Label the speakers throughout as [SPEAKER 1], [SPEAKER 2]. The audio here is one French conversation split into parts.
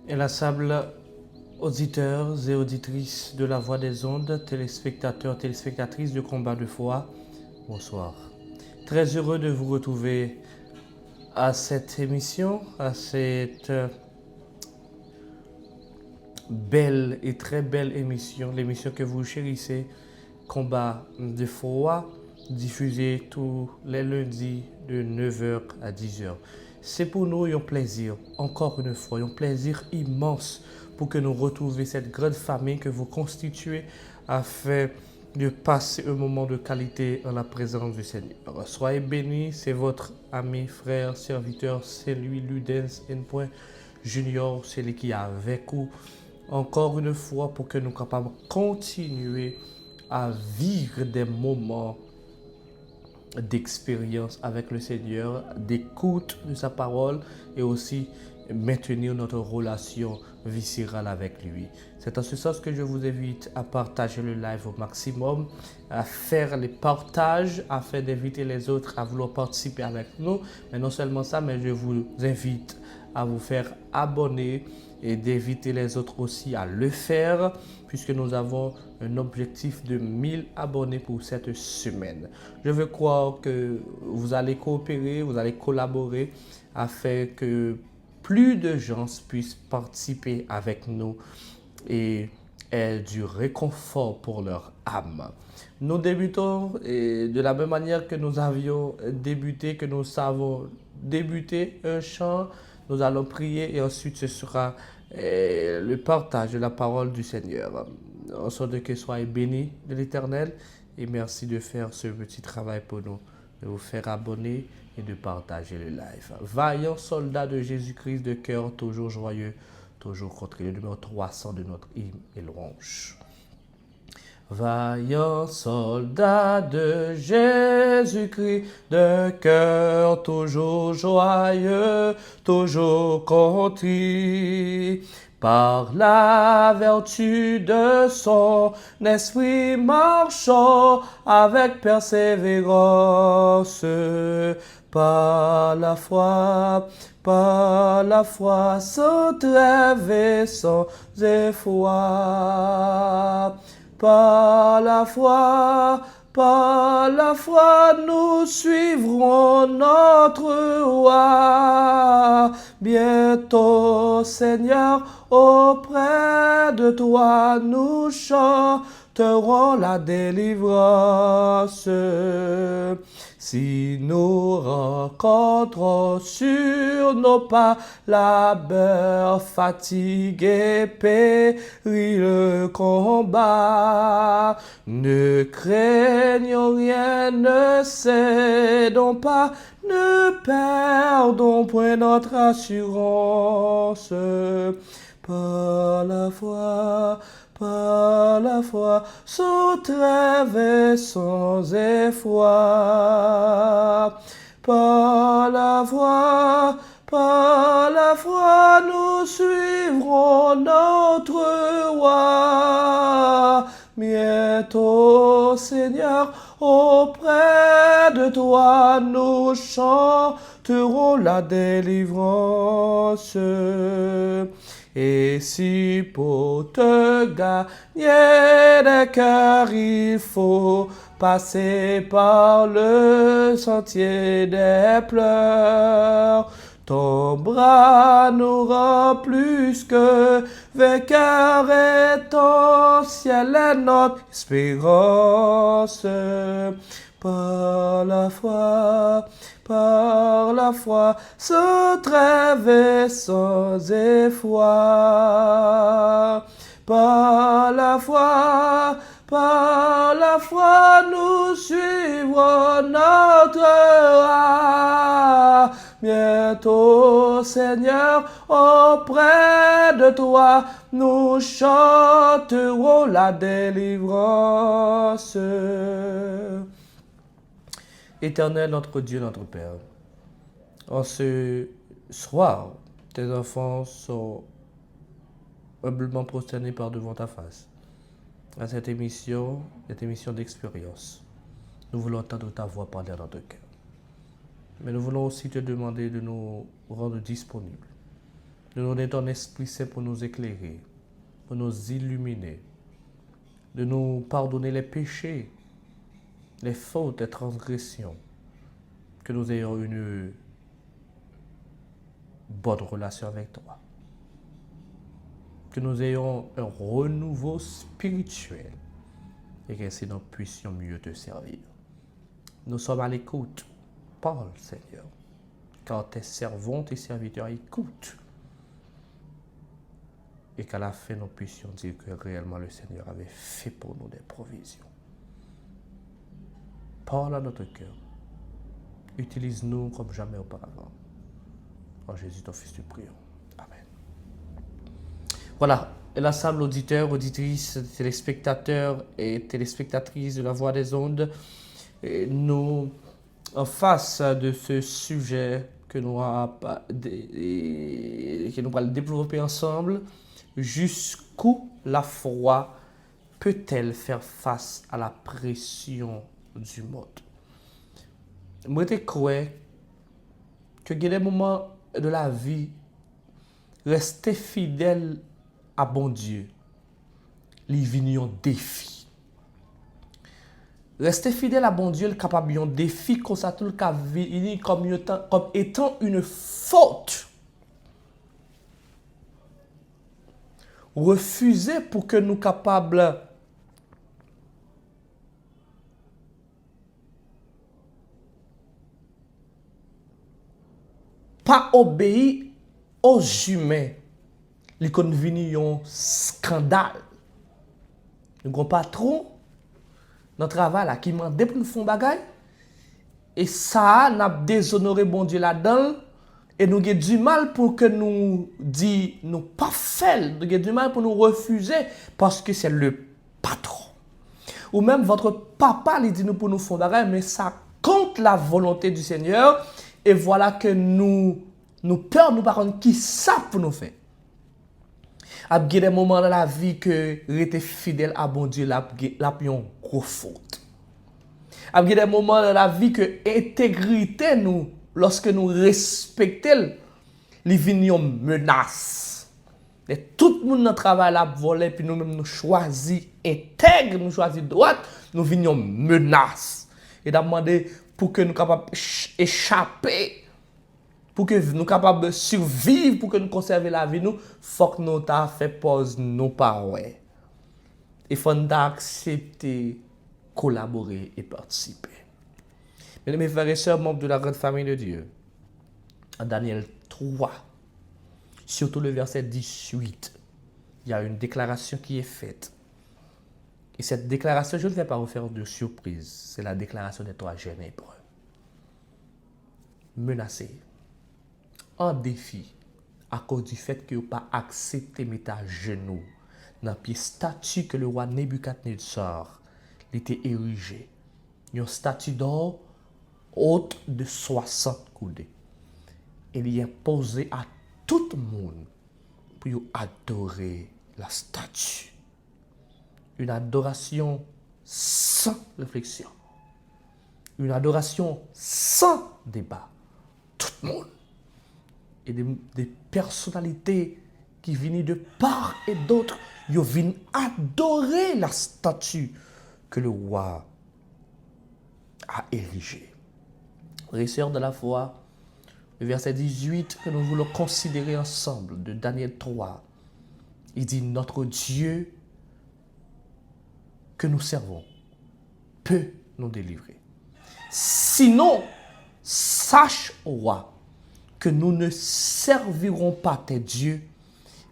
[SPEAKER 1] Inlassables auditeurs et auditrices de la Voix des Ondes, téléspectateurs, téléspectatrices de Combat de foi, bonsoir. Très heureux de vous retrouver à cette émission, à cette belle et très belle émission, l'émission que vous chérissez, Combat de foi, diffusée tous les lundis de 9h à 10h. C'est pour nous un plaisir, encore une fois, un plaisir immense pour que nous retrouvions cette grande famille que vous constituez afin de passer un moment de qualité en la présence du Seigneur. Soyez bénis, c'est votre ami, frère, serviteur, c'est lui, Ludens N. Junior, c'est lui qui est avec vous. Encore une fois, pour que nous soyons capables de continuer à vivre des moments d'expérience avec le Seigneur, d'écoute de sa parole et aussi maintenir notre relation viscérale avec lui. C'est en ce sens que je vous invite à partager le live au maximum, à faire les partages afin d'inviter les autres à vouloir participer avec nous. Mais non seulement ça, mais je vous invite à vous faire abonner et d'inviter les autres aussi à le faire, puisque nous avons un objectif de 1000 abonnés pour cette semaine. Je veux croire que vous allez coopérer, vous allez collaborer afin que plus de gens puissent participer avec nous et aient du réconfort pour leur âme. Nous débutons de la même manière que nous avions débuté, que nous savons débuter un chant. Nous allons prier et ensuite ce sera le partage de la parole du Seigneur. En sorte que soyez bénis de l'Éternel et merci de faire ce petit travail pour nous, de vous faire abonner et de partager le live. Vaillants soldats de Jésus-Christ, de cœur toujours joyeux, toujours contré. Le numéro 300 de notre hymne et louange. Vaillants soldats de Jésus-Christ, de cœur toujours joyeux, toujours contrit, par la vertu de son esprit marchant avec persévérance, par la foi, sans trêve et sans effroi. Par la foi, nous suivrons notre roi. Bientôt, Seigneur, auprès de toi, nous chanterons la délivrance. Si nous rencontrons sur nos pas labeur, fatigue et périt le combat, ne craignons rien, ne cédons pas, ne perdons point notre assurance. Par la foi, sans trêve et sans effroi. Par la foi, nous suivrons notre roi. Bientôt, Seigneur, auprès de toi, nous chanterons la délivrance. Et si pour te gagner des cœurs, il faut passer par le sentier des pleurs, ton bras nous rend plus que vainqueurs et ton ciel est notre espérance. Par la foi, sans trêve et sans effroi. Par la foi, nous suivrons notre roi. Bientôt, Seigneur, auprès de toi, nous chanterons la délivrance. Éternel, notre Dieu, notre Père, en ce soir, tes enfants sont humblement prosternés par devant ta face. À cette émission d'expérience, nous voulons entendre ta voix parler dans notre cœur. Mais nous voulons aussi te demander de nous rendre disponibles de nous donner ton Esprit Saint pour nous éclairer, pour nous illuminer, de nous pardonner les péchés, les fautes, les transgressions, que nous ayons une bonne relation avec toi, que nous ayons un renouveau spirituel et qu'ainsi nous puissions mieux te servir. Nous sommes à l'écoute. Parle, Seigneur, car tes servants, tes serviteurs écoutent. Et qu'à la fin, nous puissions dire que réellement le Seigneur avait fait pour nous des provisions. Parle à notre cœur. Utilise-nous comme jamais auparavant. En Jésus, ton Fils, nous prions. Amen. Voilà, l'ensemble auditeurs, auditrices, téléspectateurs et téléspectatrices de la Voix des Ondes, nous, en face de ce sujet que nous allons développer ensemble, jusqu'où la foi peut-elle faire face à la pression du monde? Moi, je crois que il y a des moments de la vie, rester fidèle à bon Dieu, il vient un défi. Rester fidèle à bon Dieu, il est capable d'un défi comme ça, tout le cas, comme étant une faute. Refuser pour que nous capables pas obéir aux humains, il convient un scandale. Nous avons un patron dans le travail là, qui m'a demandé pour nous faire des choses, et ça n'a déshonoré bon Dieu là-dedans, et nous avons du mal pour que nous disions nous pas faire, nous avons du mal pour nous refuser parce que c'est le patron. Ou même votre papa lui dit nous pour nous faire des choses, mais ça contre la volonté du Seigneur, et voilà que nous peur, nous par contre, qui ça pour nous faire. Il y a des moments dans la vie que rester fidèle à bon Dieu, la une grosse faute. Il y a des moments dans la vie que intégrité nous, lorsque nous respectons, les vignes menace. Et tout le monde dans le travail là volé, puis nous-mêmes nous choisissons intègre, nous choisissons droite, nous vignes menace. Et demander pour que nous capables échapper, pour que nous soyons capables de survivre, pour que nous conservions la vie, il faut que nous ayons fait pause nos paroles. Il faut accepter, collaborer et participer. Mesdames et frères et sœurs, membres de la grande famille de Dieu, en Daniel 3, surtout le verset 18, il y a une déclaration qui est faite. Et cette déclaration, je ne vais pas vous faire de surprise. C'est la déclaration des 3 jeunes hébreux. Menacés, en défi, à cause du fait que vous n'avez pas accepté de mettre à genoux dans le pied statue que le roi Nebuchadnezzar était érigé. Une statue d'or haute de 60 coudées. Et il est imposé à tout le monde pour adorer la statue. Une adoration sans réflexion. Une adoration sans débat. Tout le monde. Et des personnalités qui viennent de part et d'autre, ils viennent adorer la statue que le roi a érigée. Frères et sœurs de la foi, le verset 18 que nous voulons considérer ensemble de Daniel 3, il dit: notre Dieu que nous servons peut nous délivrer. Sinon, sache, ô roi, que nous ne servirons pas tes dieux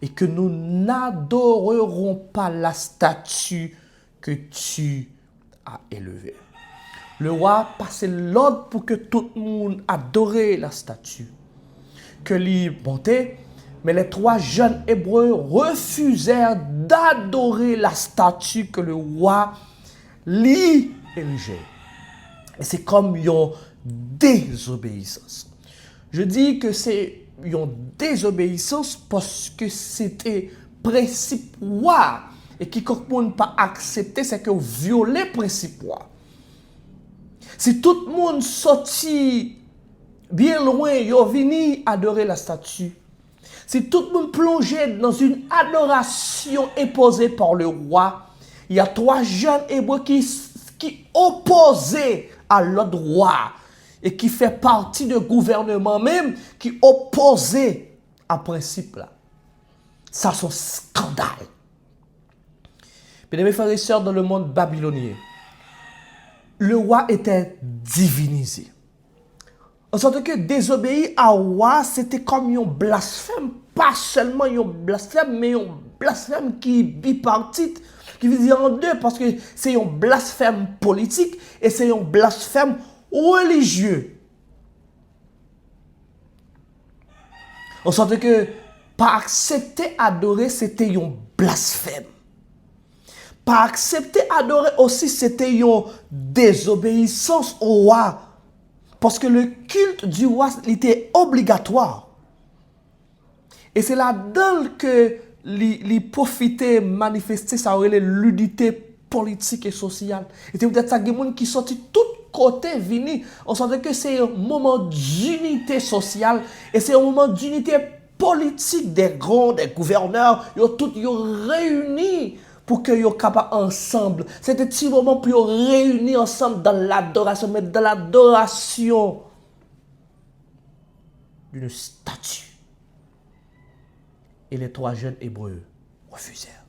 [SPEAKER 1] et que nous n'adorerons pas la statue que tu as élevée. Le roi passait l'ordre pour que tout le monde adorait la statue. Que l'y montait, mais les 3 jeunes hébreux refusèrent d'adorer la statue que le roi l'y érigeait. Et c'est comme une désobéissance. Je dis que c'est une désobéissance parce que c'était principe roi. Et qui ne peut pas accepter, c'est que violer principe roi. Si tout le monde sortit bien loin, ils ont venu adorer la statue. Si tout le monde plongeait dans une adoration imposée par le roi, il y a 3 jeunes hébreux qui opposaient à l'autre roi et qui fait partie du gouvernement même, qui opposaient à ce principe-là. Ça, c'est un scandale. Bien, mes frères et sœurs, dans le monde babylonien, le roi était divinisé. En sorte que désobéir à roi, c'était comme un blasphème. Pas seulement un blasphème, mais un blasphème qui est bipartite, qui veut dire en deux, parce que c'est un blasphème politique et c'est un blasphème religieux. En sorte que, pas accepter adorer, c'était un blasphème. Pas accepter adorer aussi, c'était une désobéissance au roi. Parce que le culte du roi était obligatoire. Et c'est là-dedans que les profités manifestés, ça aurait l'unité politique et sociale. Et c'est peut-être ça des gens qui sont de tous côtés venus. On sentait que c'est un moment d'unité sociale et c'est un moment d'unité politique des grands, des gouverneurs. Ils ont tous réunis pour qu'ils soient capables ensemble. C'était un petit moment pour réunir ensemble dans l'adoration, mais dans l'adoration d'une statue. Et les 3 jeunes hébreux refusèrent.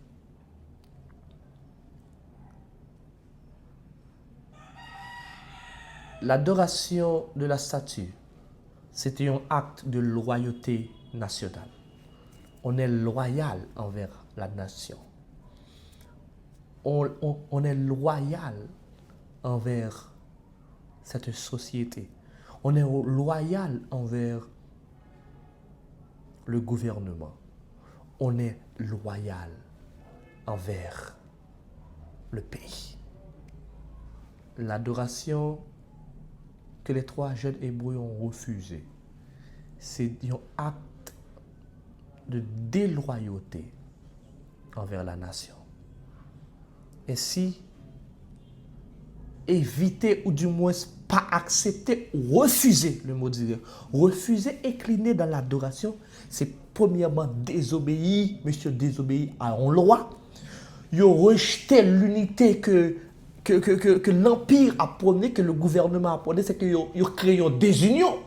[SPEAKER 1] L'adoration de la statue, c'était un acte de loyauté nationale. On est loyal envers la nation. On est loyal envers cette société. On est loyal envers le gouvernement. On est loyal envers le pays. L'adoration que les 3 jeunes hébreux ont refusée, c'est un acte de déloyauté envers la nation. Et si éviter ou du moins pas accepter, refuser, le mot dire, refuser incliner dans l'adoration, c'est premièrement désobéir, monsieur désobéir à un roi. Ils ont rejeté l'unité que l'Empire a prôné, que le gouvernement a prôné, c'est qu'ils ont créé une désunion.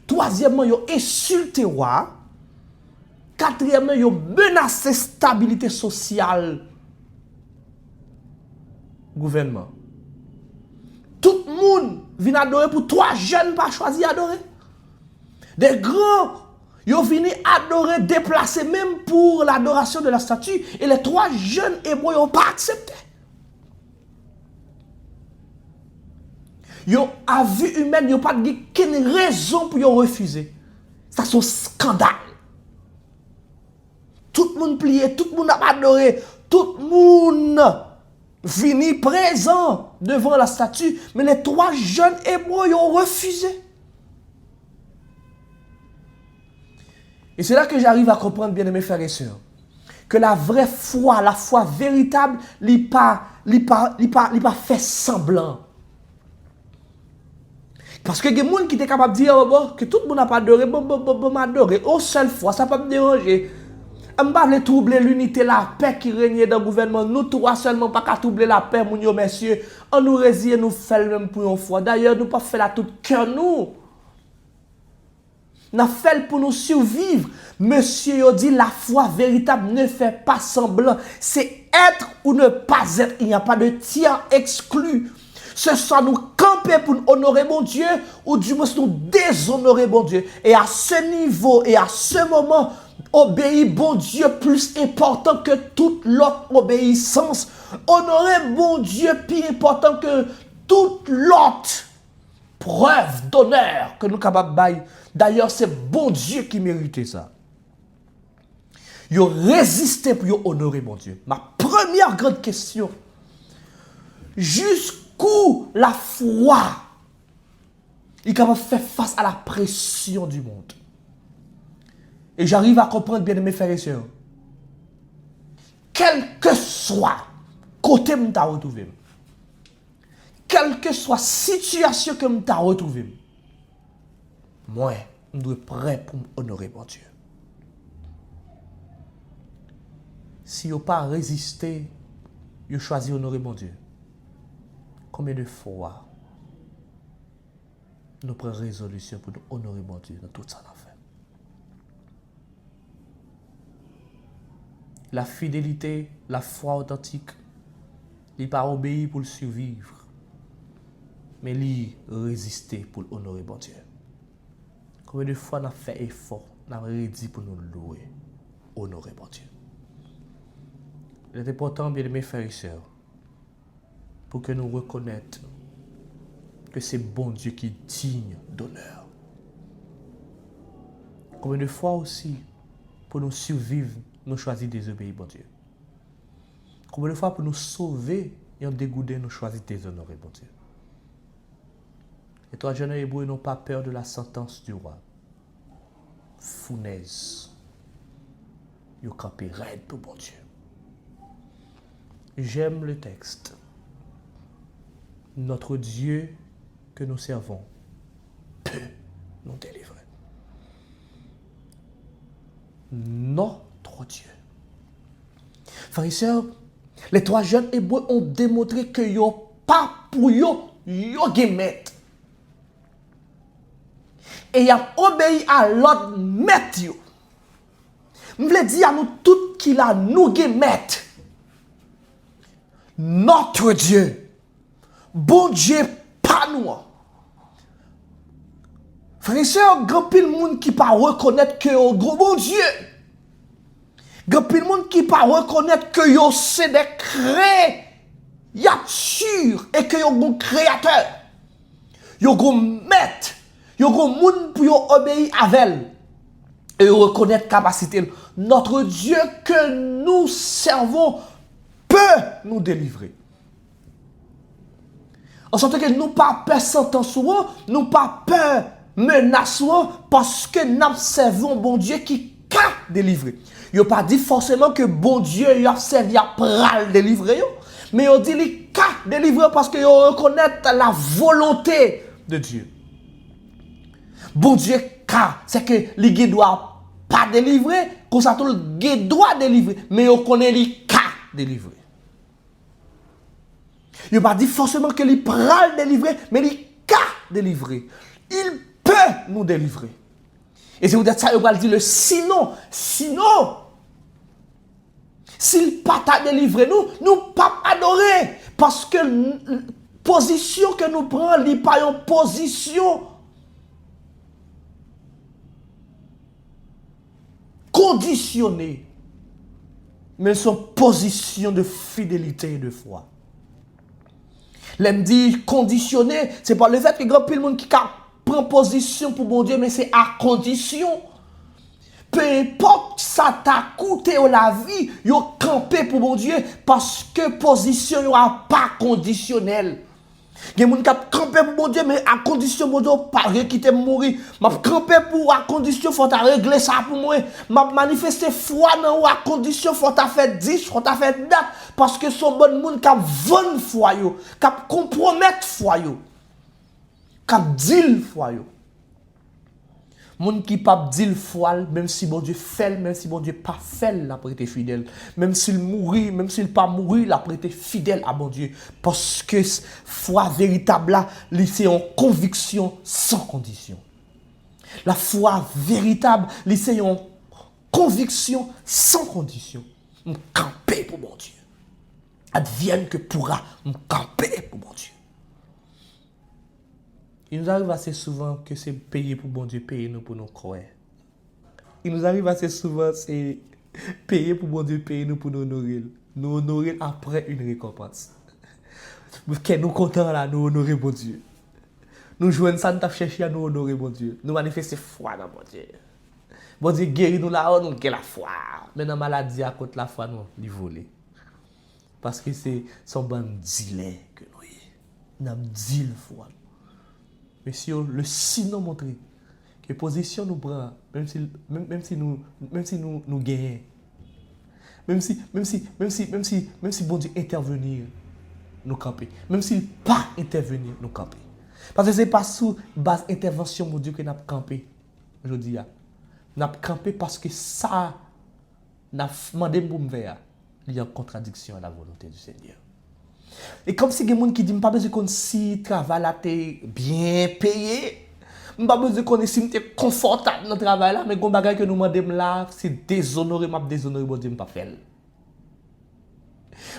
[SPEAKER 1] Troisièmement, ils ont insulté le roi. Quatrièmement, ils ont menacé la stabilité sociale gouvernement. Tout le monde vient adorer pour 3 jeunes pas choisi adorer. Des grands, ils ont venu adorer, déplacer même pour l'adoration de la statue. Et les 3 jeunes hébreux n'ont pas accepté. Ils ont à vue humaine, ils n'ont pas dit quelle raison pour refuser. Ça c'est un scandale. Tout le monde plié, tout le monde a adoré, tout le monde venu présent devant la statue, mais les 3 jeunes hébreux ils ont refusé. Et c'est là que j'arrive à comprendre, bien aimés frères et sœurs, que la vraie foi, la foi véritable, n'est pas fait semblant. Parce que il y a des gens qui sont capables de dire que tout le monde n'a pas adoré, m'adorer. Une seule fois, ça ne peut pas me déranger. Je ne veux pas troubler l'unité, la paix qui règne dans le gouvernement. Nous 3 seulement, pas qu'à troubler la paix, mon messieurs. On nous résille, nous faisons même pour une fois. D'ailleurs, nous ne pas faire la toute cœur, nous. Nous fait pour nous survivre. Monsieur dit la foi véritable ne fait pas semblant. C'est être ou ne pas être. Il n'y a pas de tiers exclu. Ce soit nous camper pour honorer mon Dieu ou du moins nous déshonorer mon Dieu. Et à ce niveau et à ce moment, obéir bon Dieu plus important que toute l'autre obéissance. Honorer bon Dieu plus important que toute l'autre preuve d'honneur que nous sommes capables de bailler. D'ailleurs, c'est bon Dieu qui méritait ça. Il a résisté pour honorer mon Dieu. Ma première grande question, jusqu'où la foi est capable de faire face à la pression du monde? Et j'arrive à comprendre, bien mes frères et sœurs, quel que soit côté que je retrouvé, quelle que soit situation que je retrouvé, moi, nous devons être prêts pour honorer mon Dieu. Si vous pas résisté, vous choisi honorer mon Dieu. Combien de fois nous prenons résolution pour nous honorer mon Dieu dans tout ça qu'on fait? La fidélité, la foi authentique, il pas obéir pour le survivre, mais il résister pour honorer mon Dieu. Combien de fois nous avons fait effort, nous avons réduit pour nous louer, honorer mon Dieu. Il est important, bien aimés frères et sœurs, pour que nous reconnaissions que c'est bon Dieu qui est digne d'honneur. Combien de fois aussi, pour nous survivre, nous choisissons de désobéir bon Dieu. Combien de fois pour nous sauver et en dégoûter, nous choisissons de déshonorer bon Dieu. Les 3 jeunes hébreux n'ont pas peur de la sentence du roi. Fournaise. Ils ont campé raide pour bon Dieu. J'aime le texte. Notre Dieu que nous servons peut nous délivrer. Notre Dieu. Frères et sœurs, les 3 jeunes hébreux ont démontré que yo pas pour yo gemet. Et y a obéi à l'ordre maître yo. M'vle dire à nous tout qu'il a nous gemet. Notre Dieu. Bon Dieu pas nous. Frères et sœurs, grand pile monde qui pas reconnaître que yo gros bon Dieu. Grand pile monde qui pas reconnaître que yo c'est des créatures et que yo bon créateur. Yo gon maître, yo gon monde pour yo obéir avec et yo reconnaître capacité. Notre Dieu que nous servons peut nous délivrer. En sorte que nous pas peur sentence, nous pas peur menace, parce que nous servons bon Dieu qui a délivré. Il n'a pas dit forcément que bon Dieu a servi à pral délivrer, mais il dit qu'il a délivré parce qu'il reconnaît la volonté de Dieu. Bon Dieu, c'est que il doit pas délivrer, comme ça tout le doit délivrer, mais il connaît qu'il a délivré. Il n'a pas dit forcément que il pral délivrer, mais il a délivré. Il peut nous délivrer. Et si vous dites ça, il va dire le sinon, s'il pas t'a délivré nous pas adorer. Parce que la position que nous prenons, il pas une position conditionnée. Mais son position de fidélité et de foi. L'aime dit conditionné, c'est pas le fait que grand pile monde qui prend position pour bon Dieu, mais c'est à condition. Peu importe ça t'a coûté la vie, yo campé pour bon Dieu parce que position yo pas conditionnelle. Gen moun k'ap campé pour bon Dieu mais à condition bon Dieu pas quitter mourir. M'a campé pour à condition faut ta régler ça pour moi. M'a manifester foi dans ou à condition faut ta faire 10, faut ta faire date parce que son bon moun k'ap vendre foi yo, k'ap compromettre foi yo. K'ap dit foi yo. Moun qui pas dit le foi, même si bon Dieu fait, même si bon Dieu pas fait, il a prêté fidèle. Même s'il mourit, même s'il pas mourit, il a prêté fidèle à bon Dieu. Parce que foi véritable là, c'est en conviction sans condition. La foi véritable, c'est en conviction sans condition. Me camper pour mon Dieu. Advienne que pourra me camper pour mon Dieu. Il nous arrive assez souvent que c'est payer pour bon Dieu, payer nous pour nous croire. Il nous arrive assez souvent c'est payer pour bon Dieu, payer nous pour nous honorer. Nous honorer après une récompense. Que nous contents là, nous honorer bon Dieu. Nous jouons ça, nous chercher à nous honorer bon Dieu. Nous manifester foi dans bon Dieu. Bon Dieu guérit nous là, nous avons la foi. Mais dans la maladie, à côté de la foi, nous les voler. Parce que c'est son bon dealer que nous y. Nous avons dit le foi. Mais si le sinon montre que position nous prend, même si nous gagnons, même si bon Dieu intervenir, nous camper. Même s'il pas intervenir, nous camper. Parce que c'est pas sous base intervention mon Dieu que nous campé. je dis, n'a campé parce que ça n'a demandé pour me faire. Il y a une contradiction à la volonté du Seigneur. Et comme si il y a des gens qui disent, pas besoin de si le travail là t'es bien payé, pas besoin de connaître si tu es confortable dans le travail là, mais quand bagage que nous demandons là, c'est déshonoré, m'a déshonoré, bon Dieu, m'a pas fait.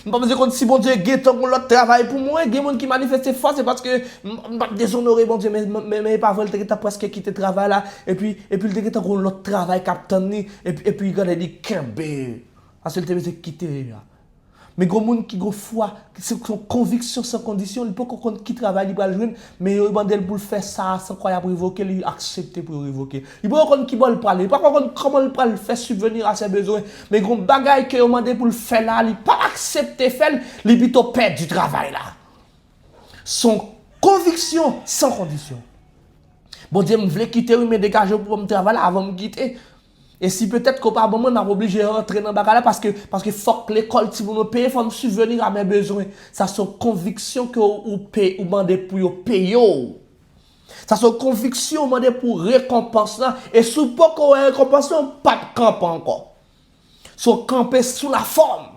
[SPEAKER 1] Pas besoin de si bon Dieu a l'autre travail pour moi, il y a des gens qui manifestent force, c'est parce que m'a déshonoré, bon Dieu, mais pas vrai, tu as presque quitté le travail là, et puis tu as l'autre travail captain, et puis il a dit, Kembe, parce que tu as quitté là. Mais il y a des gens qui ont foi, qui ont conviction sans condition, il peut qu'on qui travaille, il va le joindre, mais il demande pour faire ça sans quoi il révoquer, il accepter pour révoquer. Il peut qu'on qui va le parler, pas qu'on comment il peut le faire subvenir à ses besoins, mais il y a des bagages qui demandé pour le faire là, il pas accepter faire, il plutôt perdre du travail là. Son conviction sans condition. Bon Dieu, je voulais quitter, mais dégager pour me travailler avant de me quitter. Et si peut-être qu'au pas moment, on a obligé de rentrer dans le bagage parce que faut que l'école, si vous me payez, il faut me subvenir à mes besoins. Ça, c'est une conviction que vous payez, vous demandez pour payer. Ça, c'est une conviction, vous demandez pour récompense. Et sous peu qu'on récompense, pas de camp encore. So camper sous la forme.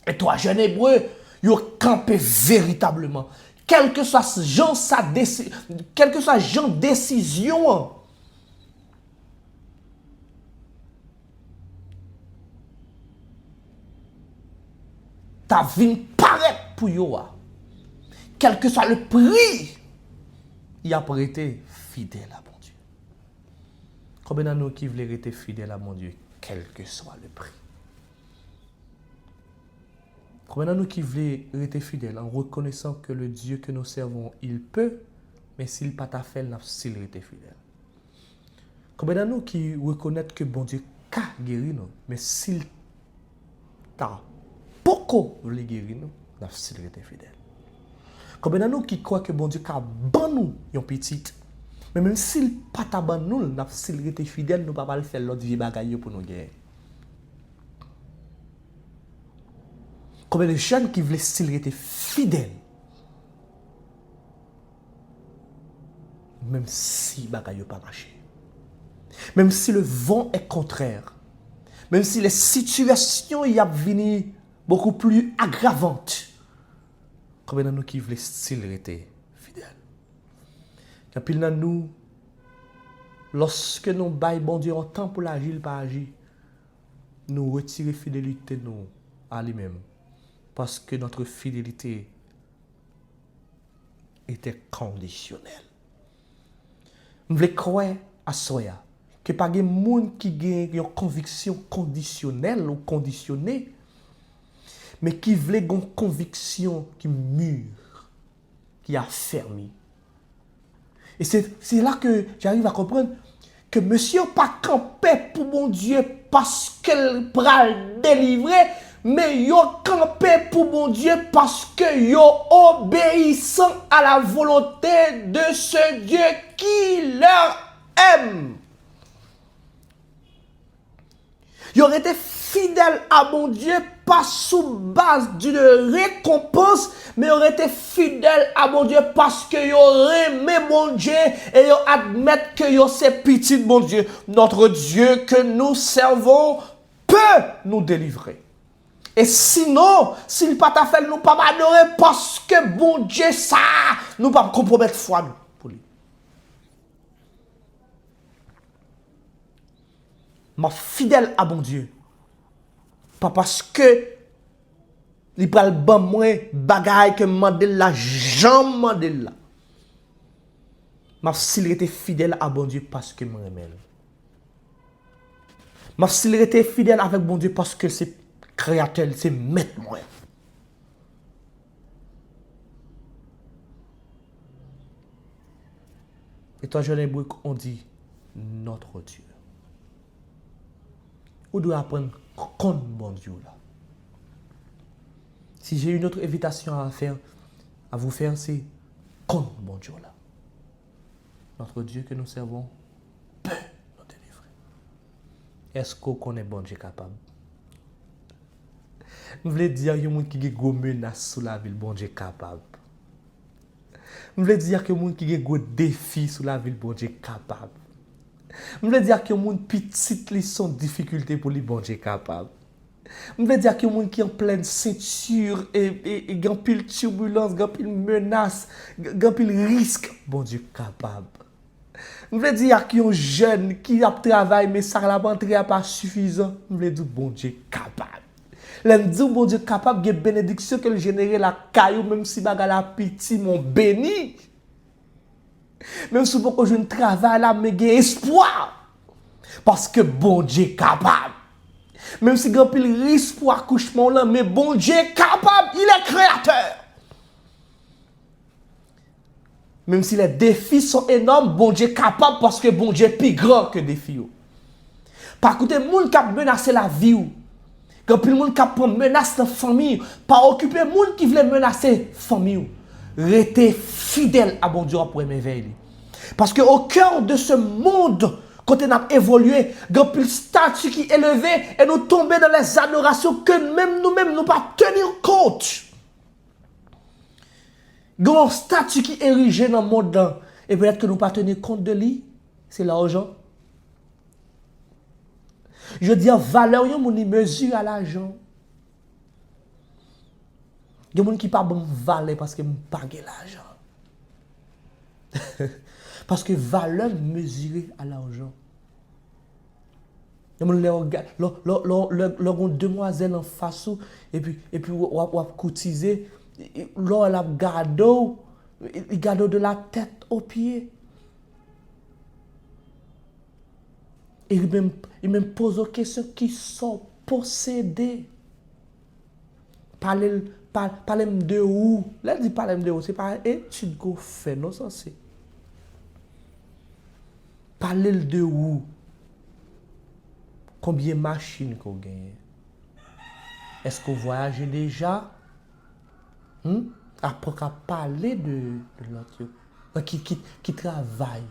[SPEAKER 1] Et toi, jeune hébreu, vous campez véritablement. Quel que soit genre décision. Ta vie paraît pour yo. Quel que soit le prix, il a été fidèle à mon Dieu. Combien de nous qui veulent être fidèles à mon Dieu, quel que soit le prix? Combien de nous qui veulent être fidèles en reconnaissant que le Dieu que nous servons, il peut, mais s'il pas ta fait, s'il était fidèle? Combien de nous qui reconnaissent que bon Dieu a guéri nous, mais s'il t'a pourquoi nous les guérir nous, nous avons été fidèles. Combien de nous qui croient que bon Dieu a ban nous yon petit, mais même s'il pas ta ban nous, nous avons été fidèles, nous ne pouvons pas faire l'autre vie bagaille pour nous guérir. Combien de jeunes qui veulent s'ils étaient fidèles, même si bagaille pas marché, même si le vent est contraire, même si les situations y a venu beaucoup plus aggravantes. Combien de nous qui veulent style rester fidèles? Capil dans nous, lorsque nous baillons bon Dieu en temps pour l'agir, pas agir, nous retirons fidélité nous à lui-même. Parce que notre fidélité était conditionnelle. Nous voulons croire à Soya que pas de monde qui a une conviction conditionnelle ou conditionnée, mais qui veut une conviction qui mûre, qui affermie. Et c'est là que j'arrive à comprendre que monsieur pas campé pour mon Dieu parce qu'elle pral délivrer, mais yo campé pour mon Dieu parce que yo obéissant à la volonté de ce Dieu qui leur aime. Yo aurait été fidèle à mon Dieu, pas sous base d'une récompense, mais aurait été fidèle à mon Dieu parce que yo aimé mon Dieu et yo admettre que yo c'est petit de mon Dieu. Notre Dieu que nous servons peut nous délivrer. Et sinon, s'il pas ta fait, nous pas adorer parce que bon Dieu ça, nous pas compromettre foi nous pour lui. Ma fidèle à mon Dieu. Pas parce que il pral ban moi bagaille que mandel la jambe mandel la. Ma s'il était fidèle à bon Dieu parce que moi aime. Ma s'il était fidèle avec bon Dieu parce que c'est créateur, c'est maître moi. Et toi jeune hébreu on dit notre Dieu. On doit apprendre contre bon Dieu là. Si j'ai une autre invitation à vous faire, c'est contre bon Dieu là. Notre Dieu que nous servons peut nous délivrer. Est-ce qu'on connaît bon Dieu capable? Je voulais dire qu'il y a des gens qui ont des menaces sur la ville, bon Dieu capable. Je voulais dire que les gens qui ont des défis sur la ville, bon Dieu capable. Je veux dire que les gens petites li sont difficultés pour les bon Dieu capable. Je veux dire que les gens qui en pleine ceinture et grand pile turbulence, grand pile menace, grand pile risque, bon Dieu capable. Je veux dire que les jeunes qui a travaillé mais ça la rentrée pas suffisant, je veux dire bon Dieu capable. L'un dit bon Dieu capable de bénédiction que le générer la caillou même si baga la petit mon béni. Même si beaucoup je ne travaille là mais j'ai espoir parce que bon Dieu est capable. Même si grand pile risque pour accouchement là mais bon Dieu est capable, il est créateur. Même si les défis sont énormes, bon Dieu est capable parce que bon Dieu est plus grand que les défis. Par contre, les gens qui ont menacé la vie, quand les gens qui ont menacé la famille, pas occuper les gens qui veulent menacer la famille, restez fidèles à bon Dieu pour émerveiller. Parce qu'au cœur de ce monde, quand on a évolué, il y a plus de statues qui est élevé et nous tomber dans les adorations que même nous-mêmes nous pas tenir compte. Il y a un statut qui est érigé dans le monde et peut-être que nous ne pas tenir compte de lui, c'est l'argent. Je dis valeur, il y a des gens qui mesurent à l'argent. Il y a des gens qui ne pas valeur parce qu'ils ne pas l'argent. Parce que valeur mesurée à l'argent. Il y a des gens qui ont demoiselle en face et puis on a cotisé. Là, elle a gardé de la tête aux pieds. Et il me pose des questions qui sont possédées. Parlez de où? Là, il dit parlez de où? Ce n'est pas une étude qu'on fait, non, ça c'est. Parlez de où? Combien de machines qu'on gagne? Est-ce qu'on voyage déjà? Après qu'on parler de l'autre qui travaille,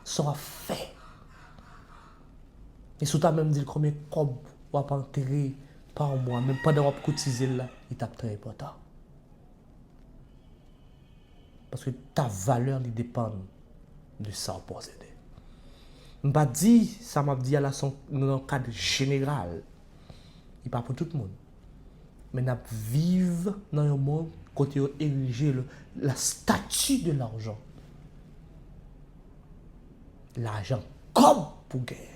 [SPEAKER 1] soit fait. Et si tu as même dit combien de cob ou à enterrer par mois, même pendant que cotiser là, il est très important. Parce que ta valeur dépend de ça posséder. Je ne pas dire, ça m'a dit dans un cadre général. Il n'est pas pour tout le monde. Mais nous vivons dans un monde côté érigé la statue de l'argent. L'argent comme pour gagner.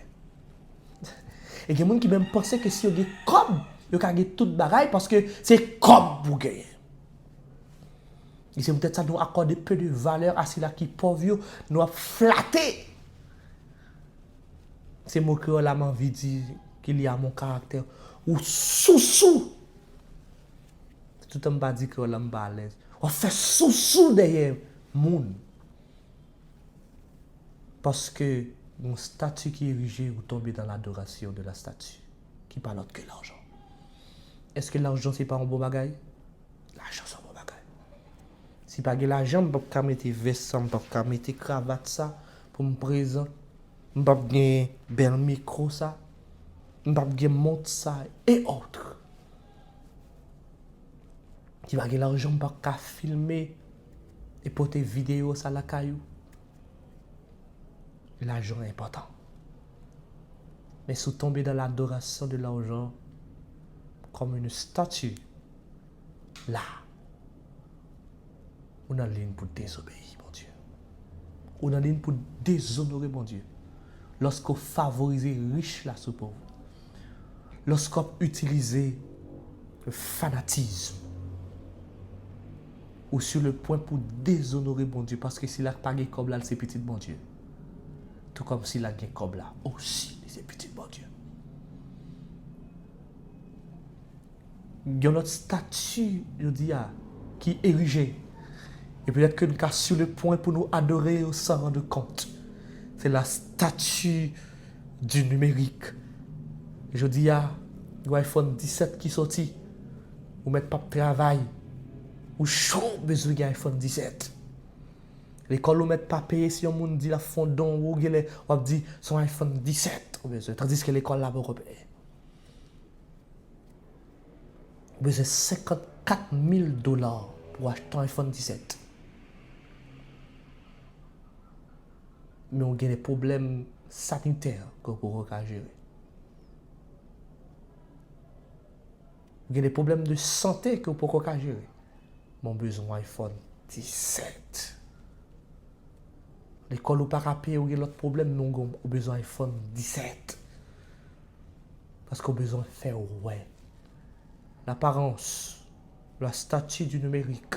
[SPEAKER 1] Et il y a des gens qui même pensent que si vous avez comme, vous avez tout bagaille parce que c'est comme pour gagner. Et c'est peut-être ça nous accorder peu de valeur à ceux qui pauvres, nous a flatté. C'est mon que la envie de dire qu'il y a mon caractère ou sous-sous. Tout le monde dit que l'on est à l'aise. On fait sous-sous derrière le monde. Parce que mon statut qui est érigé, vous tombez dans l'adoration de la statue, qui parle autre que l'argent. Est-ce que l'argent, ce n'est pas un beau bagage? L'argent, c'est un beau bagage. Si pas de l'argent, je ne peux pas mettre veste, je ne peux pas mettre cravate ça pour me présenter. Je ne peux pas mettre un micro ça. Je ne peux pas monter ça et autres. Si pas de l'argent, je ne peux pas filmer et porter vidéo ça la caillou. L'argent est important. Mais si vous tombez dans l'adoration de l'argent comme une statue, là, on a ligne pour désobéir, mon Dieu. On a ligne pour déshonorer, mon Dieu. Lorsqu'on favorise les riches là sous pauvre. Lorsqu'on utilise le fanatisme. Ou sur le point pour déshonorer, mon Dieu. Parce que s'il n'a pas de comme là, c'est petit, mon Dieu. Tout comme s'il a un comme là, aussi, c'est petit, mon Dieu. Il y a notre statut, je dis, qui est érigé. Et peut-être que nous sommes sur le point pour nous adorer sans rendre compte. C'est la statue du numérique. Et je dis, il y a l'iPhone 17 qui est sorti. Vous ne mettez pas de travail. Ou chaud besoin d'un iPhone 17. L'école ne met pas payé si on dit la fondon ou on dit son iPhone 17. Tandis que l'école là va payer. Vous avez 54 000 $ pour acheter un iPhone 17. Mais on a des problèmes sanitaires que vous pouvez gérer. Vous avez des problèmes de santé que vous pouvez gérer. Mon besoin iPhone 17. L'école ou pas rapide ou l'autre problème, nous avons besoin iPhone 17. Parce qu'on a besoin de faire ouais. L'apparence, la statue du numérique.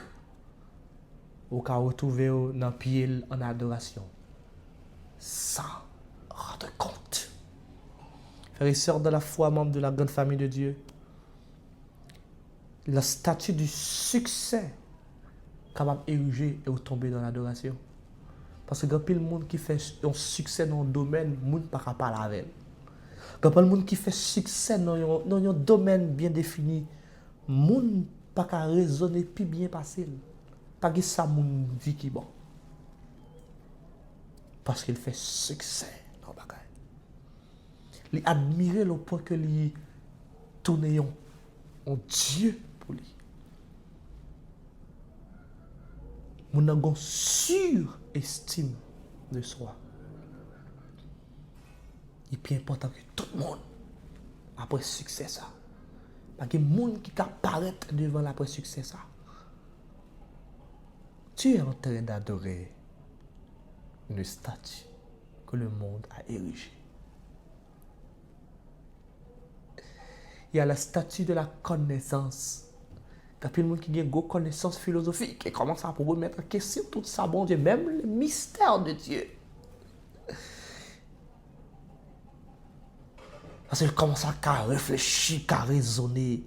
[SPEAKER 1] Ou qu'à retrouver dans le pied en adoration. Sans rendre compte. Frères et sœurs de la foi, membres de la grande famille de Dieu, la statue du succès capable d'ériger et de tomber dans l'adoration. Parce que quand il y a des gens qui font un succès dans un domaine, les gens ne peuvent pas parler avec elle. Quand il y a des gens qui font succès dans un domaine bien défini, les gens ne peuvent pas raisonner plus bien passer. Pas que ça les gens dit qui est bon. Parce qu'il fait succès dans le bagage. Il admire le point que il tourne en Dieu pour lui. Nous avons une surestime de soi. Il est plus important que tout le monde après succès ça. Parce que les gens qui apparaissent devant l'après succès ça. Tu es en train d'adorer une statue que le monde a érigée. Il y a la statue de la connaissance. Il y a des gens qui ont une connaissance philosophique et commencent à remettre en question tout ça, bon Dieu, même le mystère de Dieu. Parce qu'ils commencent à réfléchir, à raisonner.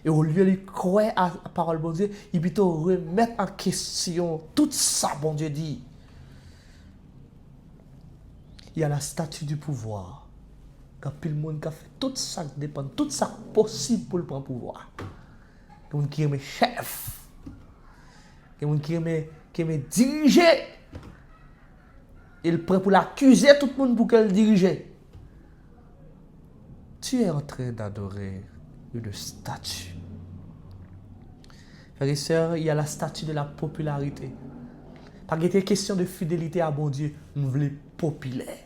[SPEAKER 1] Et au lieu de croire à la parole de bon Dieu, ils plutôt remettre en question tout ça, bon Dieu dit. Il y a la statue du pouvoir. Quand tout le monde a fait tout ça dépend, tout ça possible pour le prendre pouvoir. Il y a des gens qui aiment chef. Il y a des gens qui aiment diriger. Il est prêt pour l'accuser tout le monde pour qu'elle dirige. Tu es en train d'adorer une statue. Frères et sœurs, il y a la statue de la popularité. Parce qu'il était question de fidélité à bon Dieu, nous voulons populaire.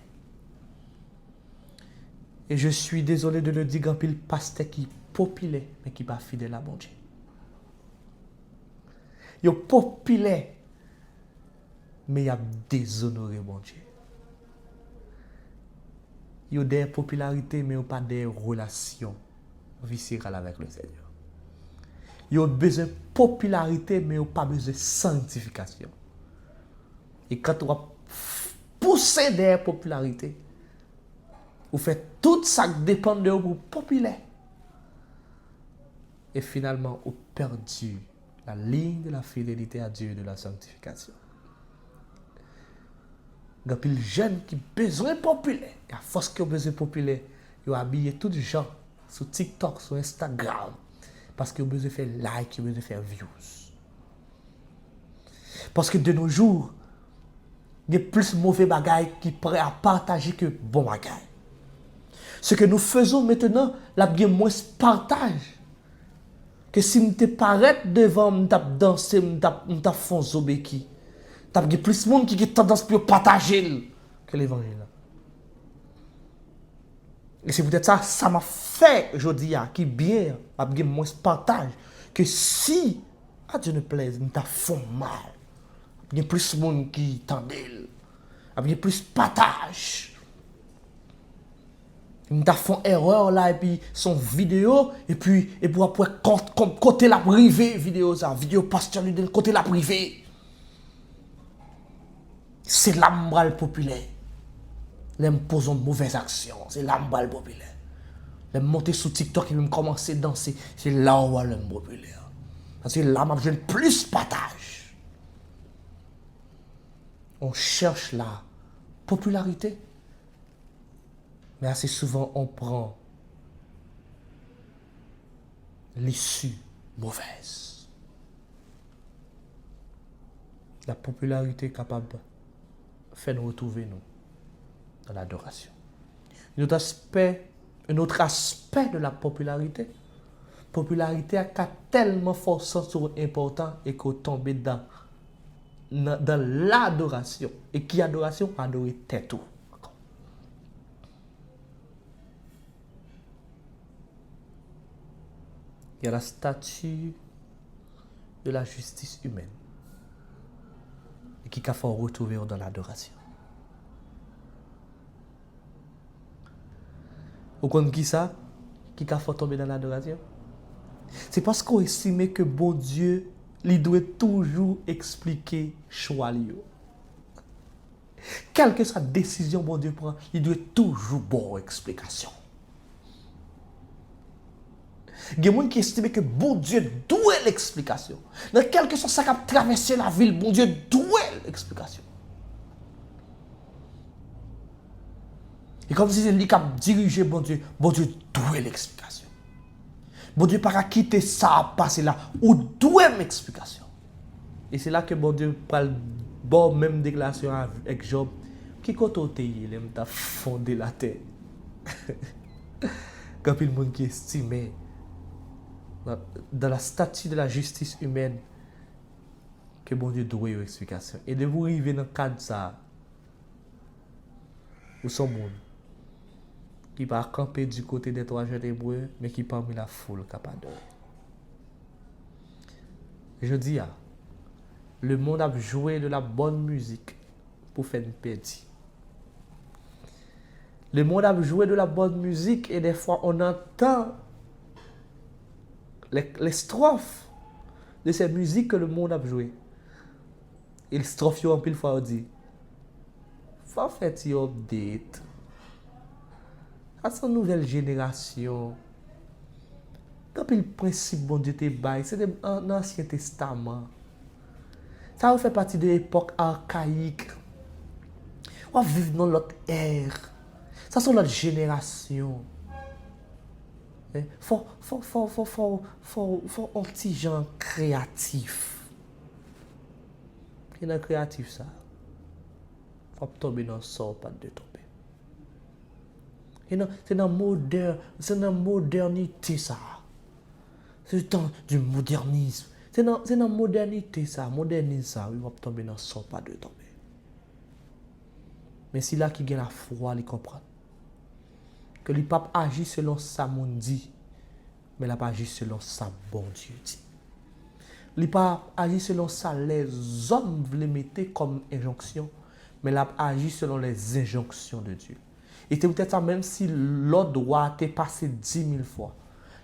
[SPEAKER 1] Et je suis désolé de le dire, quand il pasteur qui est populaire, mais qui n'est pas fidèle à bon Dieu. Il est populaire, mais il a déshonoré bon Dieu. Il y a des popularités, mais il n'y a pas de relations viscérales avec le Seigneur. Il y a besoin de popularité, mais il n'y a pas besoin de sanctification. Et quand on va pousser des popularités, vous faites tout ça qui dépend de vous pour populaire. Et finalement, vous perdu la ligne de la fidélité à Dieu et de la sanctification. Il y a des jeunes qui ont besoin de populaire. Et à force qu'ils ont besoin de populaire, ils ont habillé tous les gens sur TikTok, sur Instagram. Parce qu'ils ont besoin de faire like, ils ont besoin de faire views. Parce que de nos jours, il y a plus de mauvais bagailles qui sont prêts à partager que bon bagailles. Ce que nous faisons maintenant, la bien moins partage. Que si nous te paraît devant, nous tap danser, nous tap font zobeki. T'as plus de monde qui a tendance à partager que l'évangile. Et c'est peut-être ça m'a fait aujourd'hui, qui bien, m'a moins partage. Que si, à Dieu ne plaise, nous t'a fait mal. Il y a plus de monde qui t'endèle. Il y a plus de partage. Nous t'a fait erreur là, et puis son vidéo, et puis après, côté la privée, vidéo ça, vidéo pasteur, côté la privée. C'est l'ambral populaire. Les me posent de mauvaises actions. C'est l'ambral populaire. Les monter sur TikTok et me commencer à danser. C'est là où le populaire. Parce que là, j'ai plus partage. On cherche la popularité. Mais assez souvent, on prend l'issue mauvaise. La popularité est capable de faire nous retrouver nous dans l'adoration. Un autre aspect de la popularité a tellement fort sens important et qu'on tombe dans l'adoration. Et qui adoration? Adorer tête tout. Il y a la statue de la justice humaine et qui faut retrouver dans l'adoration. Vous comprenez qui ça? Qui faut tomber dans l'adoration? C'est parce qu'on estime que bon Dieu, il doit toujours expliquer choix. Quelle que soit la décision que bon Dieu prend, il doit toujours bonne explication. Il y a des gens qui estiment que bon Dieu doit l'explication. Dans quel que soit ça qui a traversé la ville, bon Dieu doit l'explication. Et comme si c'est lui qui a dirigé bon Dieu doit l'explication. Bon Dieu pas quitter ça, passer là, ou doit m'explication. Et c'est là que bon Dieu parle bon même déclaration avec Job. Qui côté il aime ta fondé la terre. Quand il y a des gens qui estiment dans la statue de la justice humaine que bon Dieu doit une explication. Et de vous arriver dans le cadre de ça, vous sont monde qui va camper du côté des 3 jeunes hébreux, mais qui parmi la foule capable. Je dis, le monde a joué de la bonne musique pour faire une perdue. Le monde a joué de la bonne musique et des fois on entend les strophes de ces musiques que le monde a joué. Et les strophes, en pile fois, on dit, faut faire un update. C'est une nouvelle génération. Quand le principe bon Dieu te bail, c'est un Ancien Testament. Ça fait partie de l'époque archaïque. On vit dans l'autre ère. Ça sont notre génération. Faut un petit genre créatif. Il est créatif ça. Faut tomber dans le sort, pas de tomber. C'est dans la modernité ça. C'est le temps du modernisme. C'est dans la modernité ça. Modernisme ça. Il va tomber dans le sort, pas de tomber. Mais c'est là qu'il y a la foi, il comprend. Que le pape agit selon sa monde dit, mais il n'a pas agi selon sa bon Dieu dit. Il n'a pas agi selon ça les hommes veulent mettre comme injonction, mais il a agi selon les injonctions de Dieu. Et c'est peut-être ça, même si l'ordre doit être passé 10 000 fois,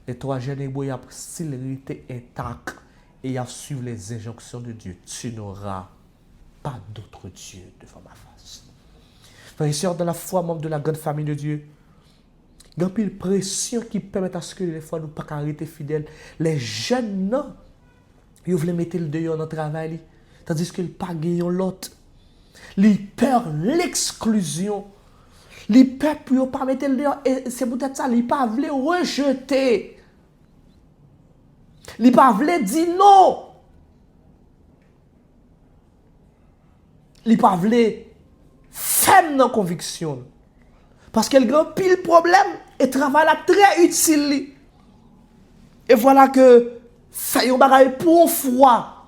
[SPEAKER 1] les 3 jeunes hébreux ont été intacts et ils ont suivi les injonctions de Dieu. Tu n'auras pas d'autre Dieu devant ma face. Frères et sœurs, dans la foi, membres de la grande famille de Dieu, il y a une pression qui permet à ce que les fois nous ne pas arrêter fidèles. Les jeunes, non, ils veulent mettre le dehors dans le travail, tandis qu'ils ne pas gagner l'autre. Ils peur l'exclusion. Ils peur pour ne pas mettre le dehors. Et c'est peut-être ça, ils pas veulent rejeter. Ils pas veulent dire non. Ils pas veulent faire dans conviction. Parce qu'elle a pile problème et travail là très utile. Et voilà que fait un bagage pour une fois.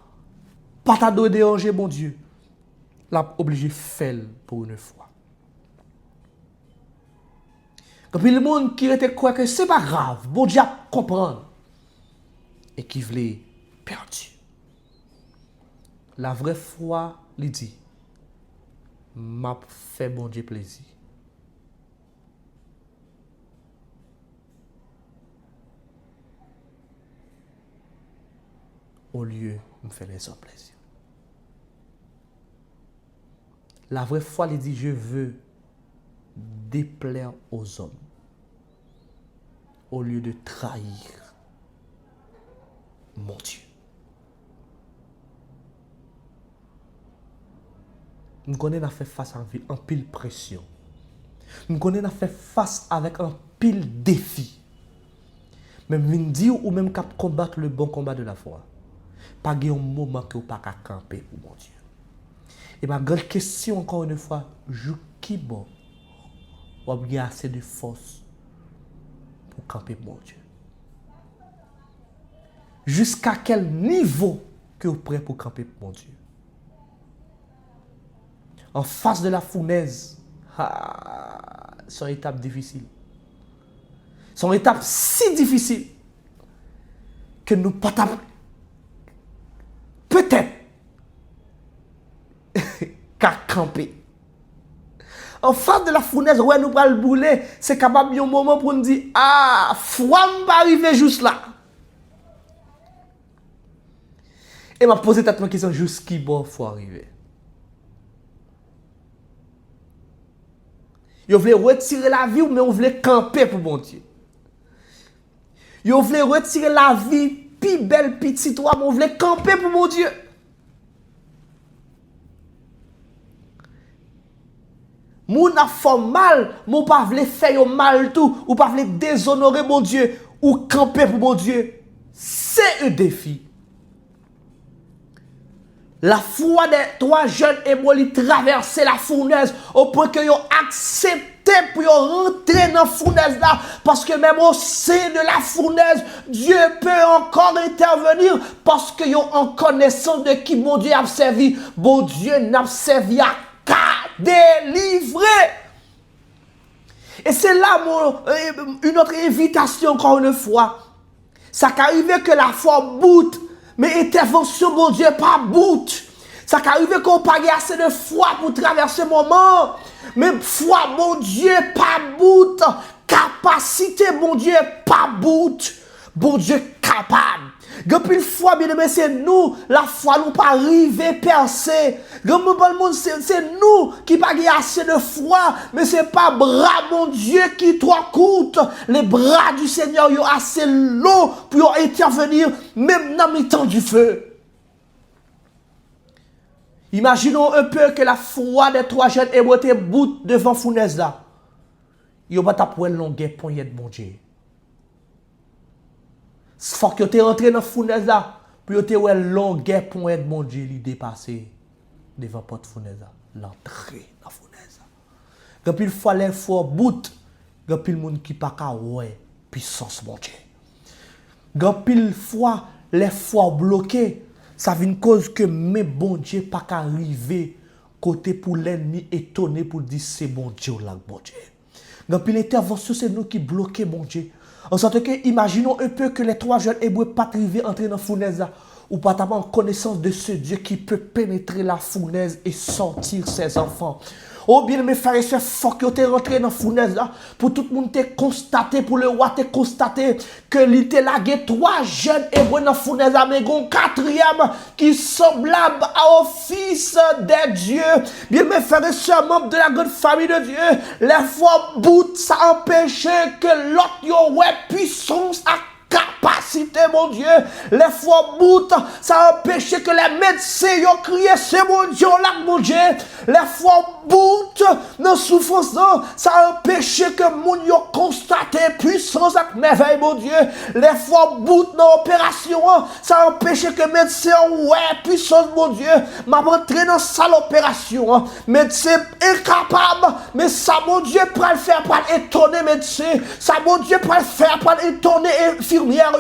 [SPEAKER 1] Pas ta de déranger mon Dieu. L'a obligé faire pour une fois. Quand le monde qui était quoi que c'est pas grave, bon Dieu comprendre. Et qui voulait perdu. La vraie foi lui dit, m'a fait bon Dieu plaisir. Au lieu de me faire les hommes plaisir. La vraie foi lui dit, je veux déplaire aux hommes au lieu de trahir mon Dieu. Nous connaissons fait face à un pile pression. Nous connaissons fait face avec un pile défi. Même nous dire ou même cap combattre le bon combat de la foi. Pas un moment que vous pas camper pour mon Dieu. Et ma grande question encore une fois, je qui bon ou avez assez de force pour camper mon Dieu. Jusqu'à quel niveau que vous êtes prêt pour camper mon Dieu. En face de la fournaise, c'est une étape difficile. C'est une étape si difficile. que nous pas peut-être qu'à camper. En face de la fournaise, ouais, nous pas le bouler, c'est capable un moment pour nous dire, ah, foi pas arriver juste là. Et m'a posé cette question, jusqu'à bon faut arriver. Vous voulez retirer la vie, mais vous voulez camper pour mon Dieu. Vous voulez retirer la vie, plus belle, petite, mais vous voulez camper pour mon Dieu. Moun a fait mal, moun pas vle faire mal tout, ou pas vle déshonorer mon Dieu, ou camper pour mon Dieu. C'est un défi. La foi des 3 jeunes hébreux li traverser la fournaise au point que ont accepté pour rentrer dans la fournaise là, parce que même au sein de la fournaise, Dieu peut encore intervenir parce qu'ils ont en connaissance de qui mon Dieu a servi. Bon Dieu n'a servi à délivrer. Et c'est là une autre invitation encore une fois. Ça qu'arrive que la foi boute, mais intervention mon Dieu pas boute. Ça qu'arrive qu'on pas assez de foi pour traverser le moment, mais foi mon Dieu pas boute. Capacité mon Dieu pas boute. Bon Dieu capable. Depuis fois, bien aimé, c'est nous, la foi nous pas arriver percer. C'est nous qui pas assez de foi, mais c'est pas bras mon Dieu qui toi coûte. Les bras du Seigneur sont assez longs pour intervenir, même dans le temps du feu. Imaginons un peu que la foi des 3 jeunes hébreux était bout devant fournaise là. Ils ont pas pour une longueur poignée de mon Dieu. Faut que tu rentré dans la fournaise là, puis tu as une longueur pour être mon Dieu, lui dépasser devant la porte fournaise là, l'entrée dans la fournaise là. Quand il faut les fois bout, quand il monde qui pas ka ouais puissance mon Dieu. Quand il fois les fois bloqués, ça vient cause que mes bon Dieu pas ka arriver côté pour l'ennemi étonné pour dire c'est bon Dieu là bon Dieu. Quand il intervention c'est nous qui bloquons mon Dieu. En sorte que, imaginons un peu que les 3 jeunes hébreux pas arrivés entrer dans la fournaise ou pas avoir en connaissance de ce Dieu qui peut pénétrer la fournaise et sortir ses enfants. Oh bien mes frères et sœurs, faut que tu rentré dans la fournaise là, pour tout le monde te constater, pour le roi te constater que il te lagué 3 jeunes hébreux dans la fournaise, mais un 4e qui semblable au fils des dieux. Bien mes frères et sœurs, membres de la grande famille de Dieu, les fois bout ça empêchait que l'autre yo ouais puissance à capacité, mon Dieu. Les fois bout, ça a empêché que les médecins ont crié, c'est mon Dieu, là, mon Dieu. Les fois bout, dans souffrance, ça a empêché que mon Dieu constaté puissance et merveille, mon Dieu. Les fois bout, dans l'opération, ça a empêché que médecins ouais, puissance, mon Dieu. M'a rentré dans salle opération. Médecin incapable, mais ça, mon Dieu, pour le faire, pour étonner médecin. Ça, mon Dieu, pour le faire, pour étonner infirmière,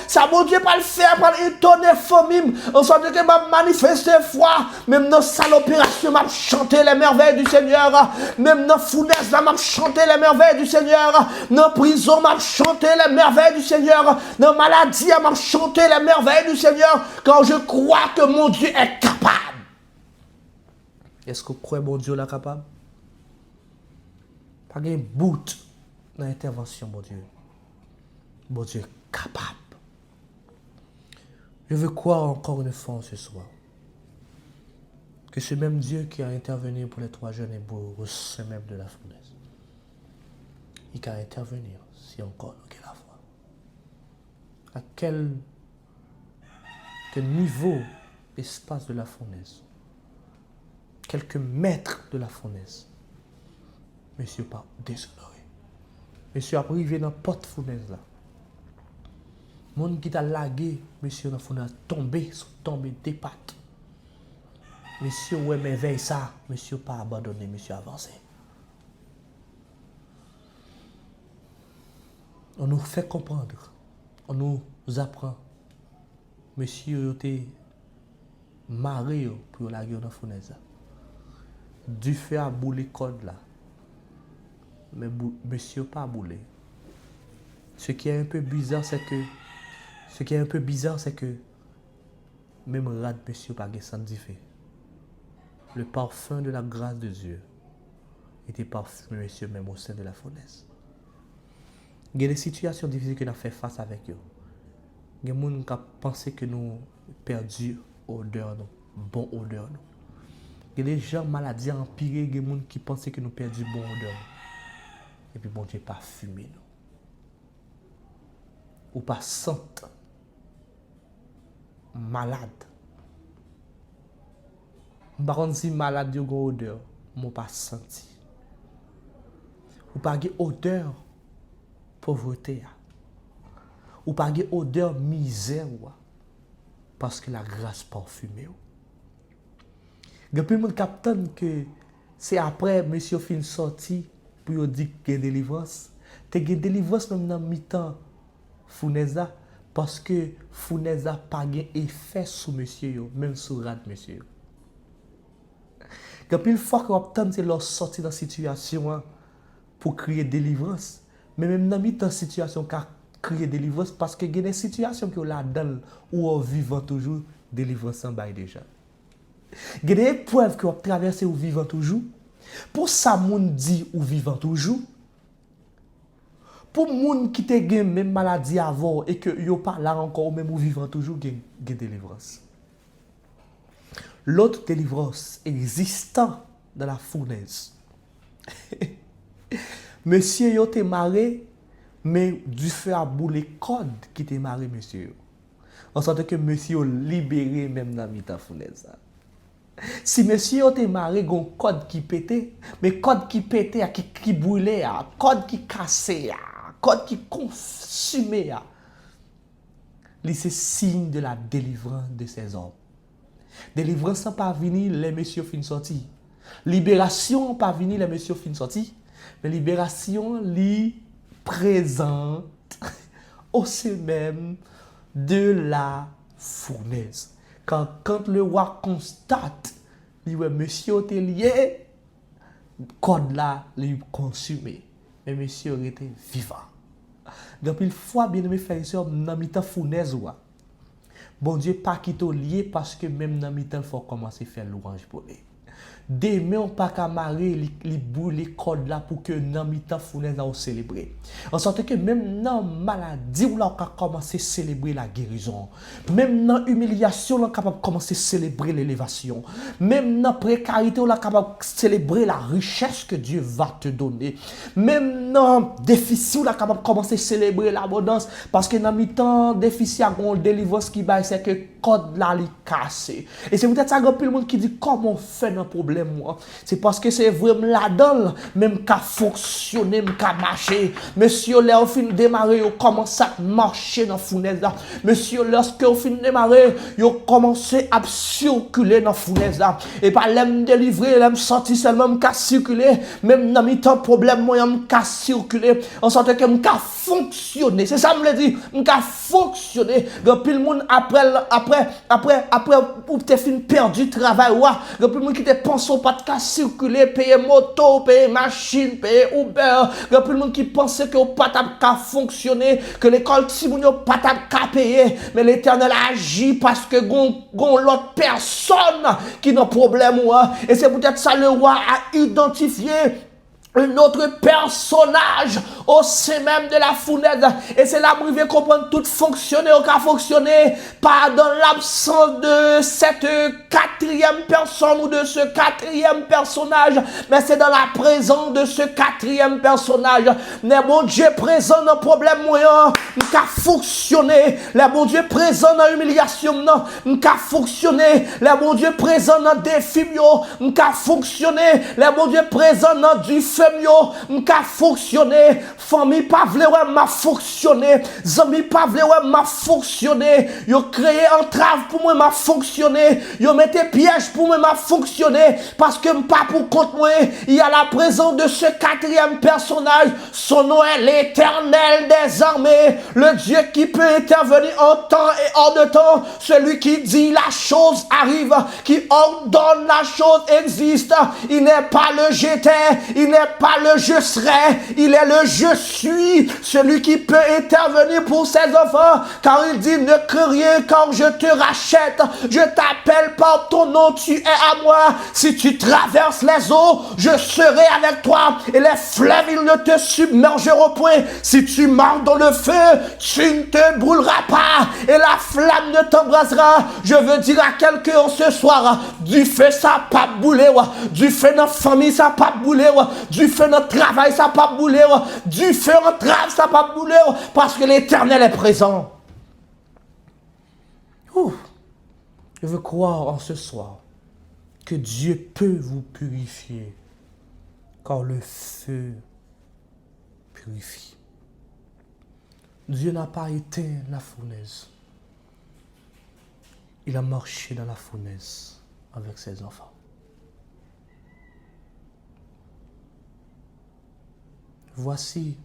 [SPEAKER 1] ça, mon Dieu, pour le faire, pour étonner famille. En sorte que m'a manifesté foi, même dans salle opération, m'a chanté les merveilles du Seigneur. Même dans fournaise, m'a chanté les merveilles du Seigneur. Dans prison, m'a chanté les merveilles du Seigneur. Dans maladie, m'a chanté les merveilles du Seigneur. Quand je crois que mon Dieu est capable. Est-ce que vous croyez que mon Dieu est capable? Pas de bout dans l'intervention, mon Dieu. Mon Dieu est capable. Je veux croire encore une fois ce soir que ce même Dieu qui a intervenu pour les 3 jeunes hébreux au sein même de la fournaise, il va intervenir si encore nous avons la foi. À quel niveau, espace de la fournaise, quelques mètres de la fournaise, monsieur pas déshonoré. Monsieur a privé dans la porte fournaise là. Monde qui t'a lagué, monsieur, dans la fournaise, tombé des pattes. Monsieur, ouais, mais veille ça, monsieur, pas abandonné, monsieur, avancé. On nous fait comprendre, on nous apprend. Monsieur, t'es maré pour la guerre dans la fournaise. Du fait à bouler code là. Mais monsieur, pas boulé. Ce qui est un peu bizarre, c'est que Ce qui est un peu bizarre, c'est que même rad monsieur pas fait. Le parfum de la grâce de Dieu était parfumé, monsieur, même au sein de la fournaise. Il y a des situations difficiles que nous avons fait face avec eux. Il y a des gens qui pensent que nous perdu odeur, bon odeur. Il y a des gens maladies empirées, il y a des gens qui pensent que nous perdu bon odeur. Et puis bon Dieu parfumé nous. Ou pas sente malade. Par contre, si malade de odeur, moi pas senti. Ou pas de odeur pauvreté. Ou pas de odeur misère parce que la grâce parfumée. Depuis mon capitaine que c'est après monsieur fin sorti pour dire qu'il y a délivrance. Tu as délivrance même dans mi-temps fournaise parce que fournaise n'a pas effet sur monsieur même sur rad monsieur. Depuis une fois que vous c'est leur sortie dans la situation pour créer délivrance, mais même dans la situation qui créer délivrance parce que il y a des situations que là dedans où on vivant toujours délivrance en bail déjà. Il y a des épreuves que vous traversez ou vivant toujours. Pour ça moun dit ou vivant toujours. Pour moun qui te gen même maladie avant et que yo pas là encore ou même ou vivant toujours gen délivrance. L'autre délivrance existant dans la fournaise. Monsieur yo te maré, mais du fait à bouler code qui te maré monsieur. En sorte que monsieur libéré même dans la fournaise. Si monsieur te maré gon code qui pétait, mais code qui pétait qui brûlait, code qui cassait, code qui consumait, c'est signe de la délivrance de ces hommes. Délivrance n'a pas venir les messieurs fin sorti. Libération pas venir les messieurs fin sorti. Mais libération li présente au sein même de la fournaise. Quand le roi constate, il dit monsieur est lié, code là, il consumé. Mais monsieur était vivant. Donc il faut bien aimé frères et sœurs dans mi-temps fournaise. Bon Dieu pas quitter lié parce que même dans mi-temps il faut commencer à faire louange pour lui. Demain on pas qu'à marrer les brûler code là pour que dans mi-temps fournaise on célébrer. En sorte que même dans maladie on a commencer à célébrer la guérison. Même dans humiliation on est capable de commencer à célébrer l'élévation. Même dans précarité on est capable de célébrer la richesse que Dieu va te donner. Même dans déficit on est capable de commencer à célébrer l'abondance parce que dans mi-temps déficit a une délivrance qui baille c'est que code là li cassé. Et c'est peut-être ça grand le monde qui dit comment on fait un problème moi. C'est parce que c'est vraiment là-dedans même qu'à fonctionner, même qu'à marcher. Monsieur là on fin démarrer, on commence à marcher dans fournaise là. Monsieur lorsque on fin démarrer, on commence à circuler dans fournaise là. Et pas l'aime délivrer, l'aime sortir seulement qu'à circuler, même dans mi temps problème moi qu'à circuler en sorte que m'ka fonctionner. C'est ça me dit, m'ka fonctionner. Grand pile monde après pour te fin perdu travail wa, grand pile monde qui te pense pas de circuler, payer moto, payer machine, payer Uber, grand pile monde qui pense que pas ta fonctionner, que l'école Timoun pas ta payer, mais l'Éternel agit parce que gon l'autre personne qui n'a problème wa, et c'est peut-être ça le roi a identifié un autre personnage au sein même de la fournaise. Et c'est là où il veut comprendre tout fonctionner ou qu'à fonctionner pas dans l'absence de cette quatrième personne ou de ce quatrième personnage, mais c'est dans la présence de ce quatrième personnage. Mais mon Dieu présent dans le problème moyen, qu'à fonctionner. Le bon Dieu présent dans l'humiliation, qu'à fonctionner. Le bon Dieu présent dans le défi, qu'à fonctionner. Le bon Dieu présent dans du m'ka fonctionner, famille pas vle ouais m'a fonctionner, zami pas vle ouais m'a fonctionner, yo créé entrave pour moi m'a fonctionner, yo mettez piège pour moi m'a fonctionner parce que pas pour compte moi, il y a la présence de ce quatrième personnage, son nom est l'Éternel des armées, le Dieu qui peut intervenir en temps et hors de temps, celui qui dit la chose arrive, qui ordonne la chose existe, il n'est pas le jeté, il n'est pas le je serai, il est le je suis, celui qui peut intervenir pour ses enfants, car il dit ne crains rien, car je te rachète, je t'appelle par ton nom, tu es à moi. Si tu traverses les eaux, je serai avec toi, et les fleuves, ils ne te submergeront point. Si tu marches dans le feu, tu ne te brûleras pas, et la flamme ne t'embrasera. Je veux dire à quelqu'un ce soir, du feu ça pas boulé, du feu dans la famille ça pas boulé, du feu dans le travail ça pas boulé, du feu en travail ça pas boulé, parce que l'Éternel est présent. Ouh. Je veux croire en ce soir que Dieu peut vous purifier, car le feu purifie. Dieu n'a pas éteint la fournaise. Il a marché dans la fournaise avec ses enfants. Voici,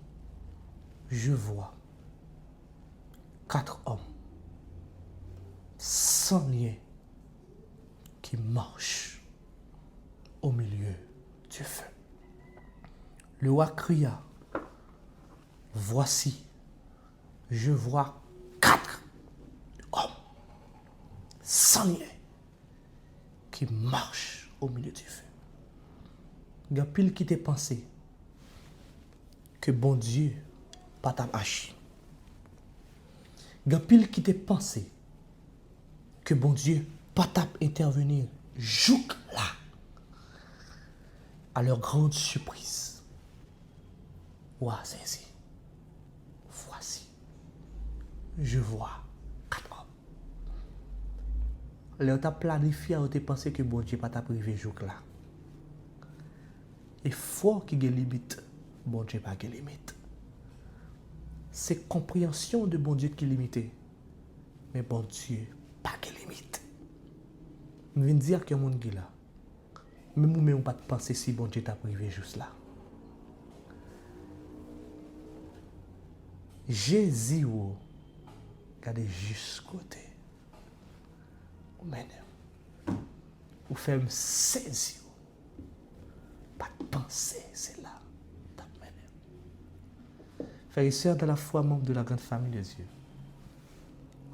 [SPEAKER 1] je vois 4 hommes sans lien qui marchent au milieu du feu. Le roi cria, voici, je vois 4 hommes sans lien qui marchent au milieu du feu. Il y a pile qui t'a pensé que bon Dieu pas t'a agi. Il y a pile qui t'a pensé que bon Dieu pas t'a intervenir jouk là. À leur grande surprise. Ouah, c'est ici. Voici. Je vois 4 hommes. Leur t'a planifié, on t'a pensé que bon Dieu pas t'a privé jouk là. Et fort qu'il y ait limite, bon Dieu pas de limite. C'est compréhension de bon Dieu qui est limitée. Mais bon Dieu pas de limite. Je viens dire que mon Dieu là. Même vous ne pas penser si bon Dieu t'a privé juste là. Jésus, regardez juste côté. Vous faites saisir. Pas de pensée, c'est là. Frères et sœurs de la foi, membres de la grande famille de Dieu.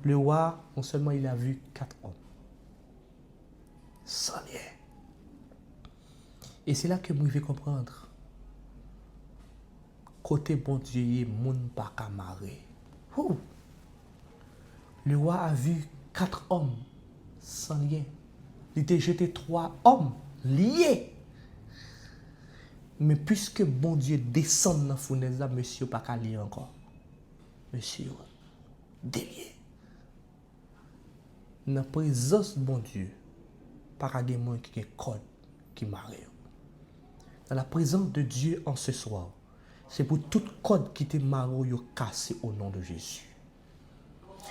[SPEAKER 1] Le roi, non seulement il a vu 4 hommes. Sans lien. Et c'est là que vous devez comprendre. Côté bon Dieu, il moun pas camaré. Le roi a vu 4 hommes sans lien. Il a jeté 3 hommes liés. Mais puisque bon Dieu descend dans la fournaise, là, monsieur pas qu'à lier encore. Monsieur, délié. Dans la présence de bon Dieu, pas qu'à des gens qui ont code qui marient. Dans la présence de Dieu en ce soir, c'est pour tout code qui te marre cassé au nom de Jésus.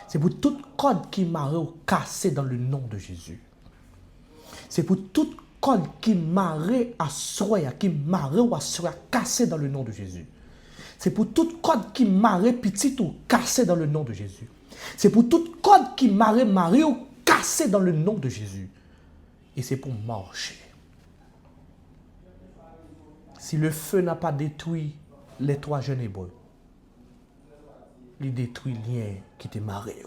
[SPEAKER 1] C'est pour tout code qui marre cassé dans le nom de Jésus. C'est pour tout code qui marre à soya, qui marre à soya cassé dans le nom de Jésus. C'est pour tout code qui marre petit ou cassé dans le nom de Jésus. C'est pour tout code qui marre ou cassé dans le nom de Jésus. Et c'est pour marcher. Si le feu n'a pas détruit les 3 jeunes hébreux, il détruit le lien qui te marré.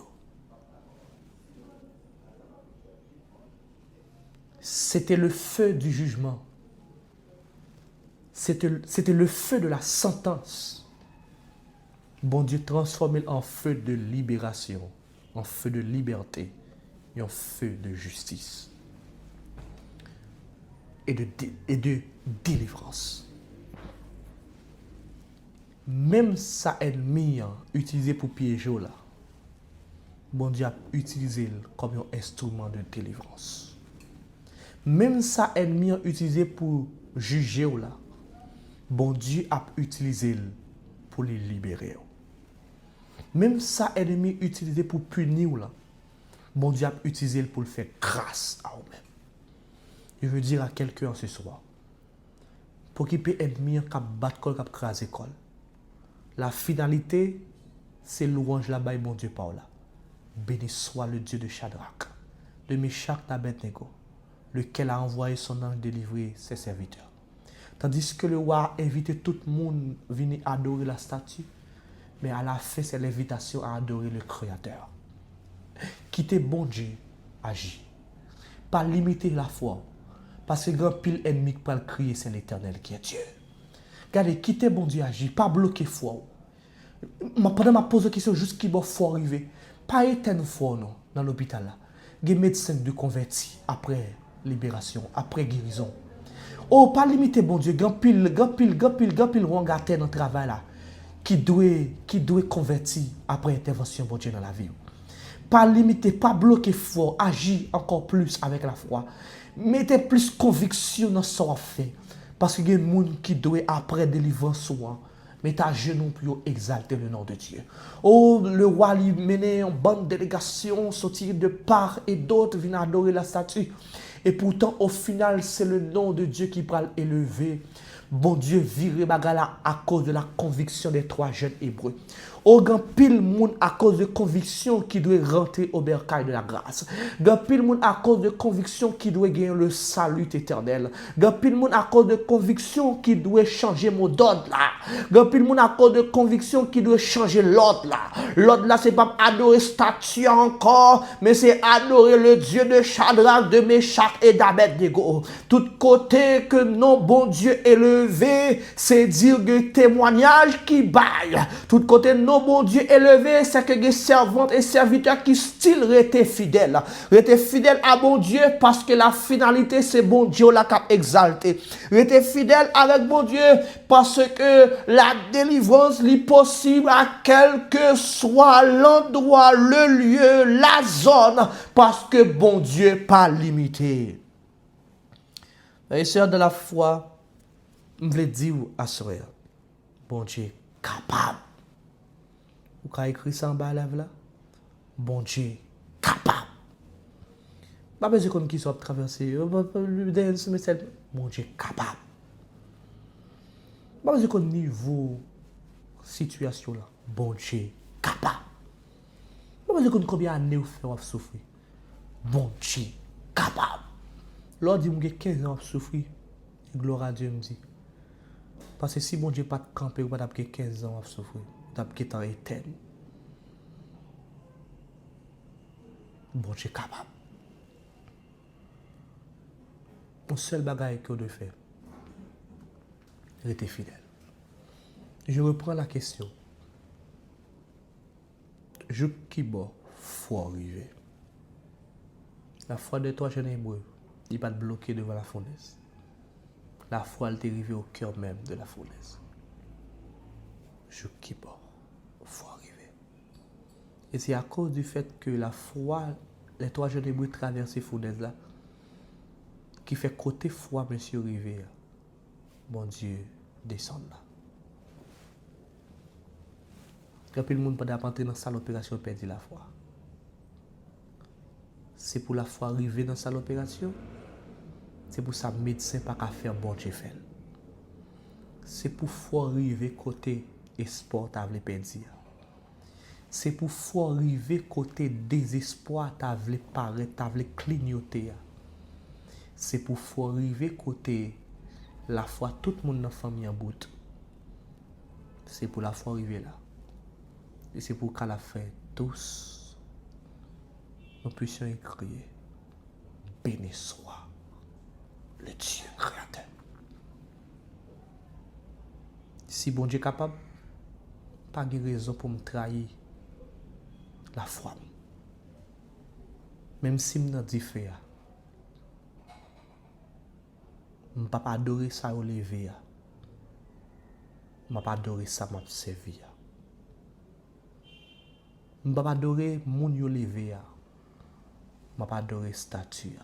[SPEAKER 1] C'était le feu du jugement. C'était le feu de la sentence. Bon Dieu transforme en feu de libération, en feu de liberté et en feu de justice et de délivrance. Même sa ennemi utilisé pour piéger là, bon Dieu a utilisé comme un instrument de délivrance. Même sa ennemi utilisé pour juger là, bon Dieu a utilisé pour les libérer. Même sa ennemi utilisé pour punir là, bon Dieu a utilisé pour le faire grâce à eux-mêmes. Je veux dire à quelqu'un ce soir, pour qu'il puisse ennemi qui battre col, qui craser col. La finalité, c'est louange là-bas, mon Dieu, par là. Béni soit le Dieu de Shadrach, de Meshach d'Abednego, lequel a envoyé son ange délivrer ses serviteurs. Tandis que le roi invitait tout le monde à venir adorer la statue. Mais à la fin, c'est l'invitation à adorer le Créateur. Quitter bon Dieu, agir. Pas limiter la foi. Parce que grand pile ennemi qui peut le crier, c'est l'Éternel qui est Dieu. Regardez, quitter bon Dieu, agir. Pas bloquer foi. Pendant ma pose la question, juste qui va faut arriver. Pas éteindre foi, non, dans l'hôpital là. Il y a des médecins de convertis après libération, après guérison. Oh, pas limiter bon Dieu, grand pile rongaté dans le travail là. Qui doit convertir après intervention bon Dieu dans la vie. Pas limiter, pas bloquer foi, agir encore plus avec la foi. Mettez plus conviction dans ce qu'on fait. Parce qu'il y a des gens qui doivent après délivrer soi. Mettez à genoux pour exalter le nom de Dieu. Oh, le roi lui menait une bonne délégation, sortir de part et d'autres viennent adorer la statue. Et pourtant, au final, c'est le nom de Dieu qui va l'élever. Bon Dieu vire bagala à cause de la conviction des 3 jeunes hébreux. Au grand pile monde à cause de conviction qui doit rentrer au bercail de la grâce. Grand pile monde à cause de conviction qui doit gagner le salut éternel. Grand pile monde à cause de conviction qui doit changer mon ordre là. Grand pile monde à cause de conviction qui doit changer l'ordre là. L'ordre là c'est pas adorer statue encore, mais c'est adorer le Dieu de Shadrach, de Meshach et d'Abednego. Tout côté que non bon Dieu élevé, c'est dire que témoignage qui baille. Tout côté non bon Dieu élevé, c'est que les servantes et serviteurs qui style rester fidèles. Rester fidèles à bon Dieu parce que la finalité c'est bon Dieu la cap exalté. Rester fidèle avec bon Dieu parce que la délivrance est possible à quel que soit l'endroit, le lieu, la zone, parce que bon Dieu pas limité. Et sœurs de la foi, je veux dire à sœur, bon Dieu capable. Vous avez écrit ça en bas là? Bon Dieu capable. Pas besoin qu'on qui soit traversé. Bon Dieu capable. Pas besoin qu'on niveau situation là. Bon Dieu capable. Pas besoin qu'on combien d'années vous faites souffrir. Bon Dieu capable. Lors dit que 15 ans souffrir, gloire à Dieu me dit. Parce que si bon Dieu pas de camper, vous pas 15 ans à souffrir. Vous avez temps éternel. Bon Dieu capable. Mon seul bagage que vous devez faire, restez fidèle. Je reprends la question. Je qui bon, faut arriver. La foi de 3 jeunes hébreux, il va pas bloquer devant la fournaise. La foi, elle est arrivée au cœur même de la fournaise. Je qui bon, faut arriver. Et c'est à cause du fait que la foi, les 3 jeunes hébreux traversent ces fournaises là, qui fait côté foi, monsieur Rivière, bon Dieu, descend là. Quand le monde peut entrer dans la salle d'opération perdre la foi. C'est pour la foi arriver dans la salle d'opération. C'est pour ça que le médecin n'a pas faire bon Dieu fait. C'est pour foi arriver côté espoir t'as voulu perdre. C'est pour foi arriver côté désespoir t'as voulu paraître, t'as voulu clignoter. C'est pour foi arriver côté la foi tout le monde dans la famille en bout. C'est pour la foi arriver là. Et c'est pour qu'à la fin, tous, nous puissions crier, béni soit le Dieu créateur. Si bon Dieu est capable, pas de raison pour me trahir la foi. Même si je suis différent, je ne peux pas adorer ça au lever. Je ne peux pas adorer ça au servir. Je ne peux pas adorer moun yo levé. Je ne peux pas adorer statue.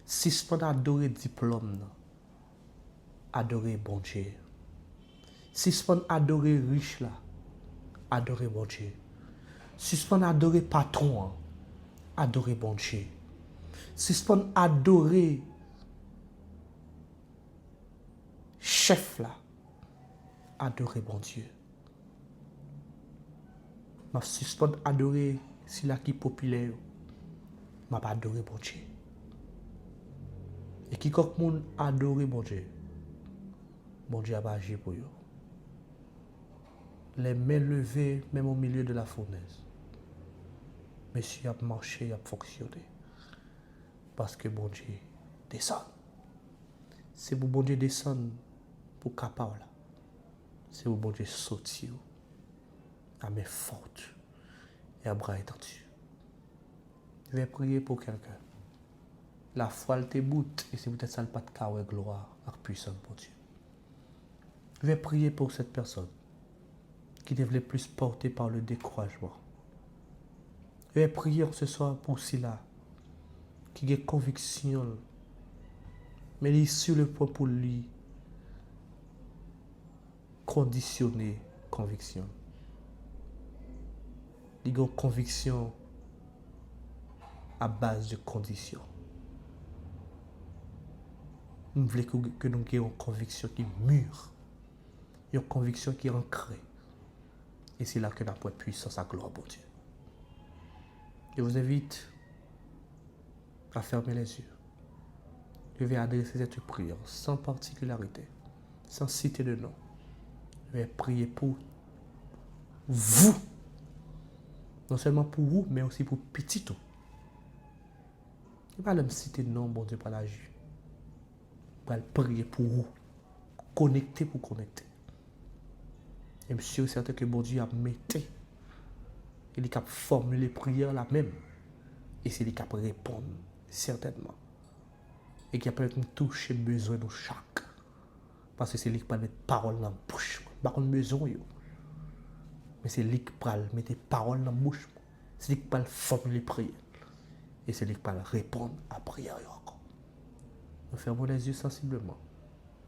[SPEAKER 1] Si je peux adorer diplôme, adorer bon Dieu. Si je peux adorer riche là, adorer bon Dieu. Si je peux adorer patron, adorer bon Dieu. Si je peux adorer chef là, adorer bon Dieu. Je suspends adorer si la qui populaire, je pas adorer bon Dieu. Et qui comme monde adorer bon Dieu, bon Dieu a agi pour eux. Les mains levées, même au milieu de la fournaise. Monsieur a marché, a fonctionné. Parce que bon Dieu descend. C'est pour bon Dieu descendre pour capable. C'est pour bon Dieu sortir à main forte et à bras étendus. Je vais prier pour quelqu'un. La foi elle te boute et c'est peut-être ça le pas de carré gloire et puissance pour Dieu. Je vais prier pour cette personne qui devait plus porter par le découragement. Je vais prier ce soir pour cela qui a conviction, mais il est sur le point pour lui conditionner conviction. Il a une conviction à base de conditions. Nous voulons que nous ayons une conviction qui est mûre, une conviction qui est ancrée. Et c'est là que nous avons puissance à gloire pour Dieu. Je vous invite à fermer les yeux. Je vais adresser cette prière sans particularité, sans citer de nom. Je vais prier pour vous. Non seulement pour vous, mais aussi pour petit tout. Je ne vais pas me citer de nom, bon Dieu, pas l'agir. Je vais prier pour vous. Connecter pour connecter. Et monsieur, c'est certain que bon Dieu a metté. Il est capable de formuler prière la même. Et c'est lui qui peut répondre, certainement. Et qui peut toucher le besoin de chaque. Parce que c'est lui qui peut mettre parole dans la bouche. Pas qu'on besoin. Mais c'est lui qui peut mettre parole dans la bouche. C'est lui qui peut formuler prière. Et c'est lui qui peut répondre à la prière encore. Nous fermons les yeux sensiblement.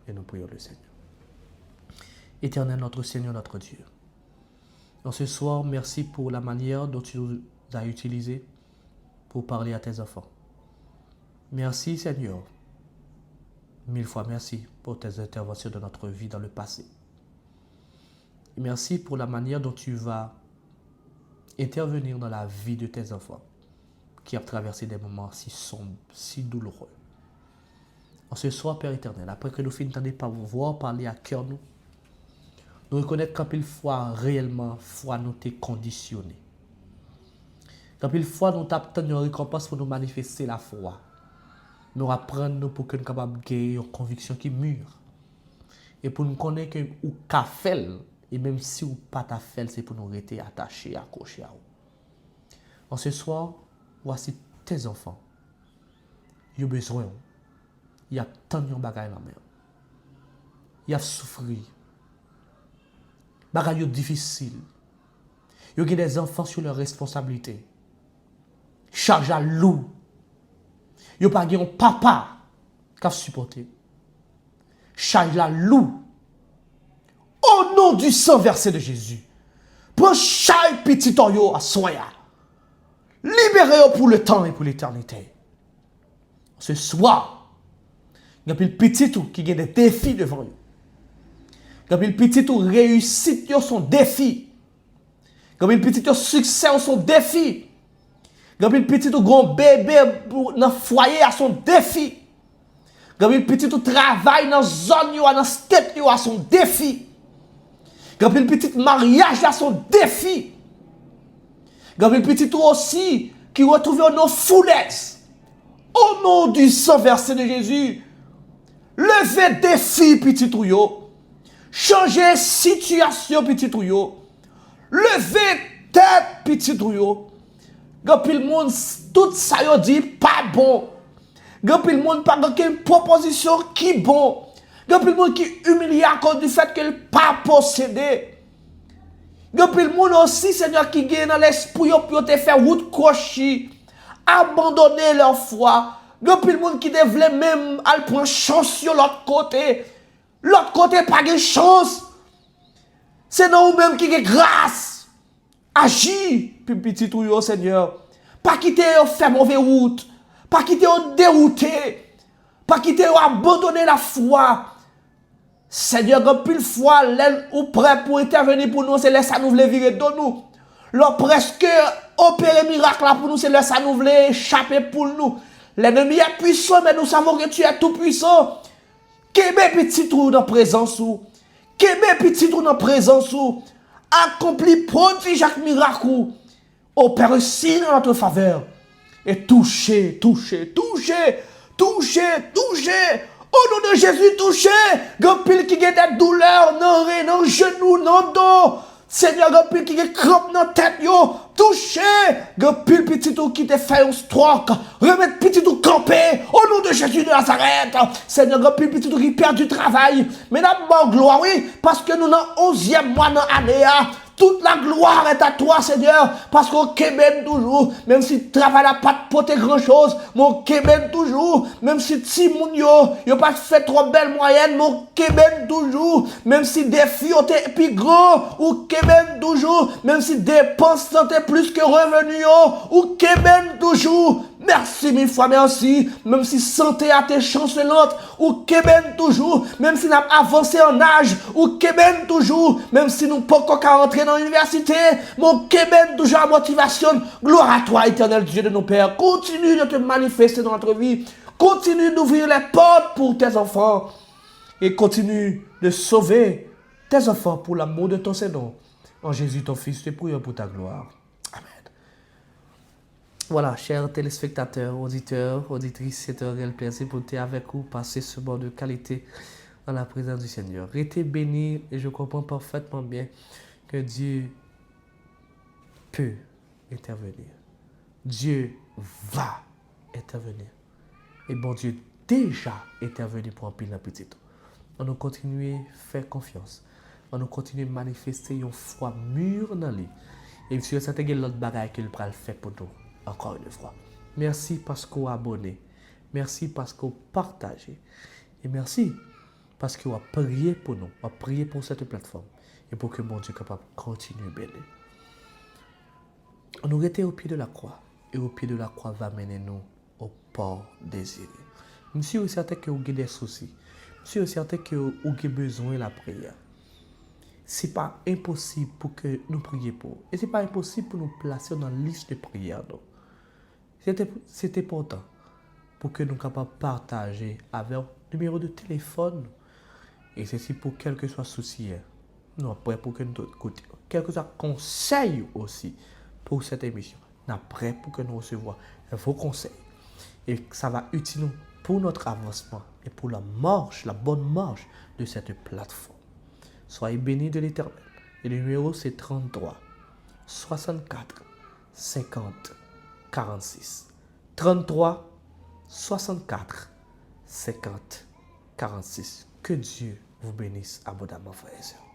[SPEAKER 1] Et nous prions le Seigneur. Éternel notre Seigneur, notre Dieu. En ce soir, merci pour la manière dont tu nous as utilisé pour parler à tes enfants. Merci Seigneur. 1000 fois merci pour tes interventions dans notre vie dans le passé. Et merci pour la manière dont tu vas intervenir dans la vie de tes enfants qui ont traversé des moments si sombres, si douloureux. En ce soir, Père éternel, après que nous finissons par vous voir parler à cœur nous reconnaître qu'en pile fois, réellement, foi nous t'est conditionné. Qu'en pile fois, nous t'attendons une récompense pour nous manifester la foi. Nous apprendre pour que nous soyons capables de gagner une conviction qui mûre. Et pour nous connaître que nous avons fait, et même si nous pas ta fait, c'est pour nous rester attachés, accrochés à vous. En ce soir, voici tes enfants. Ils ont besoin. Ils ont tant de bagages dans la main. Ils ont souffert. Bagaille difficile. Il y a des enfants sur leurs responsabilités. Charge à loup. Il n'y a pas un papa qui a supporté. Charge à loup. Au nom du sang versé de Jésus. Prends chaque petit oyo à soya. Libérez-vous pour le temps et pour l'éternité. Ce soir, il y a un petit tout qui a des défis devant eux. Quand il petit tout réussite son défi. Quand il petit tout succès son défi. Quand il petit tout grand bébé dans foyer à son défi. Quand il petit tout travail dans zone yo dans step yo à son défi. Quand il petit mariage à son défi. Quand il petit tout aussi qui retrouve nos foulets. Au nom du sang versé de Jésus. Levez défi petit tout yo. Changer situation petit touyo. Lever tête petit touyo. Gapil monde tout ça yo dit pas bon. Gapil monde pas aucune proposition qui bon. Gapil monde qui humilie à cause du fait qu'il pas possédé. Gapil monde aussi Seigneur qui gagne dans l'esprit pour te faire route crochi, abandonner leur foi. Gapil monde qui devait même al prendre chance sur l'autre côté. L'autre côté, pas de chance. C'est nous même qui avons grâce. Agis, petit tout, Seigneur. Pas quitter faire mauvaise route. Pas quitter dérouter. Pas quitter abandonner la foi. Seigneur, quand pile fois, l'aile ou prêt pour intervenir pour nous, c'est là ça nous voulait virer de nous. Là, presque opérer miracle là pour nous, c'est là ça nous voulait échapper pour nous. L'ennemi est puissant, mais nous savons que tu es tout puissant. Kebe petit trou dans présence ou. Kebe petit trou dans présence ou. Accompli prodige ak miracle ou. Opère un signe en notre faveur. Et touchez. Au nom de Jésus, touchez. Gopil qui a des douleurs, non, non, genou, non, dos. Seigneur, gopil qui a crampe dans tête, yo. Touchez. Gopil petit ou qui te fait un stroke. Remettre petit ou campé. Au nom de Jésus de Nazareth. Seigneur, gopil petit ou qui perd du travail. Mais d'abord, gloire, oui. Parce que nous, dans 11e mois, dans l'année, toute la gloire est à toi, Seigneur, parce qu'on Québec toujours, même si le travail n'a pas porté grand-chose, mon Québec toujours, même si Timoun yo pas fait trop belle moyenne, mon Québec toujours, même si des filles étaient plus grands, ou Québec toujours, même si dépenses étaient plus que revenus, ou Québec toujours, merci mille fois merci, même si santé a été chancelante, ou Québec toujours, même si nous avons avancé en âge, ou Québec toujours, même si nous ne pouvons pas rentrer dans l'université, mon Québec toujours à motivation, gloire à toi éternel Dieu de nos pères, continue de te manifester dans notre vie, continue d'ouvrir les portes pour tes enfants, et continue de sauver tes enfants pour l'amour de ton Seigneur, en Jésus ton Fils, te prions pour ta gloire. Voilà, chers téléspectateurs, auditeurs, auditrices, c'est un réel plaisir pour être avec vous, passer ce moment de qualité dans la présence du Seigneur. Restez bénis et je comprends parfaitement bien que Dieu peut intervenir. Dieu va intervenir. Et bon Dieu déjà intervenu pour remplir la petite. On nous continue à faire confiance. On nous continue à manifester une foi mûre dans lui. Et sur cette l'autre bagaille qu'il va faire pour nous. Encore une fois. Merci parce qu'on a abonné. Merci parce qu'on a partagé. Et merci parce qu'on a prié pour nous. On a prié pour cette plateforme. Et pour que mon Dieu soit capable de continuer à bénir. On nous était au pied de la croix. Et au pied de la croix va mener nous au port désiré. Monsieur est certain que vous avez des soucis. Monsieur est certain que vous avez besoin de la prière. Ce n'est pas impossible pour que nous prions pour. Et ce n'est pas impossible pour nous placer dans la liste de prières. C'est important pour que nous soyons capables de partager avec le numéro de téléphone. Et ceci pour quel que soit souci. Nous sommes prêts pour que nous écoutions. Quel que soit conseil aussi pour cette émission. Nous sommes prêts pour que nous recevions vos conseils. Et ça va utile pour notre avancement et pour la marche, la bonne marche de cette plateforme. Soyez bénis de l'Éternel. Et le numéro c'est 33 64 50 46. 33 64 50 46. Que Dieu vous bénisse abondamment, frères et sœurs.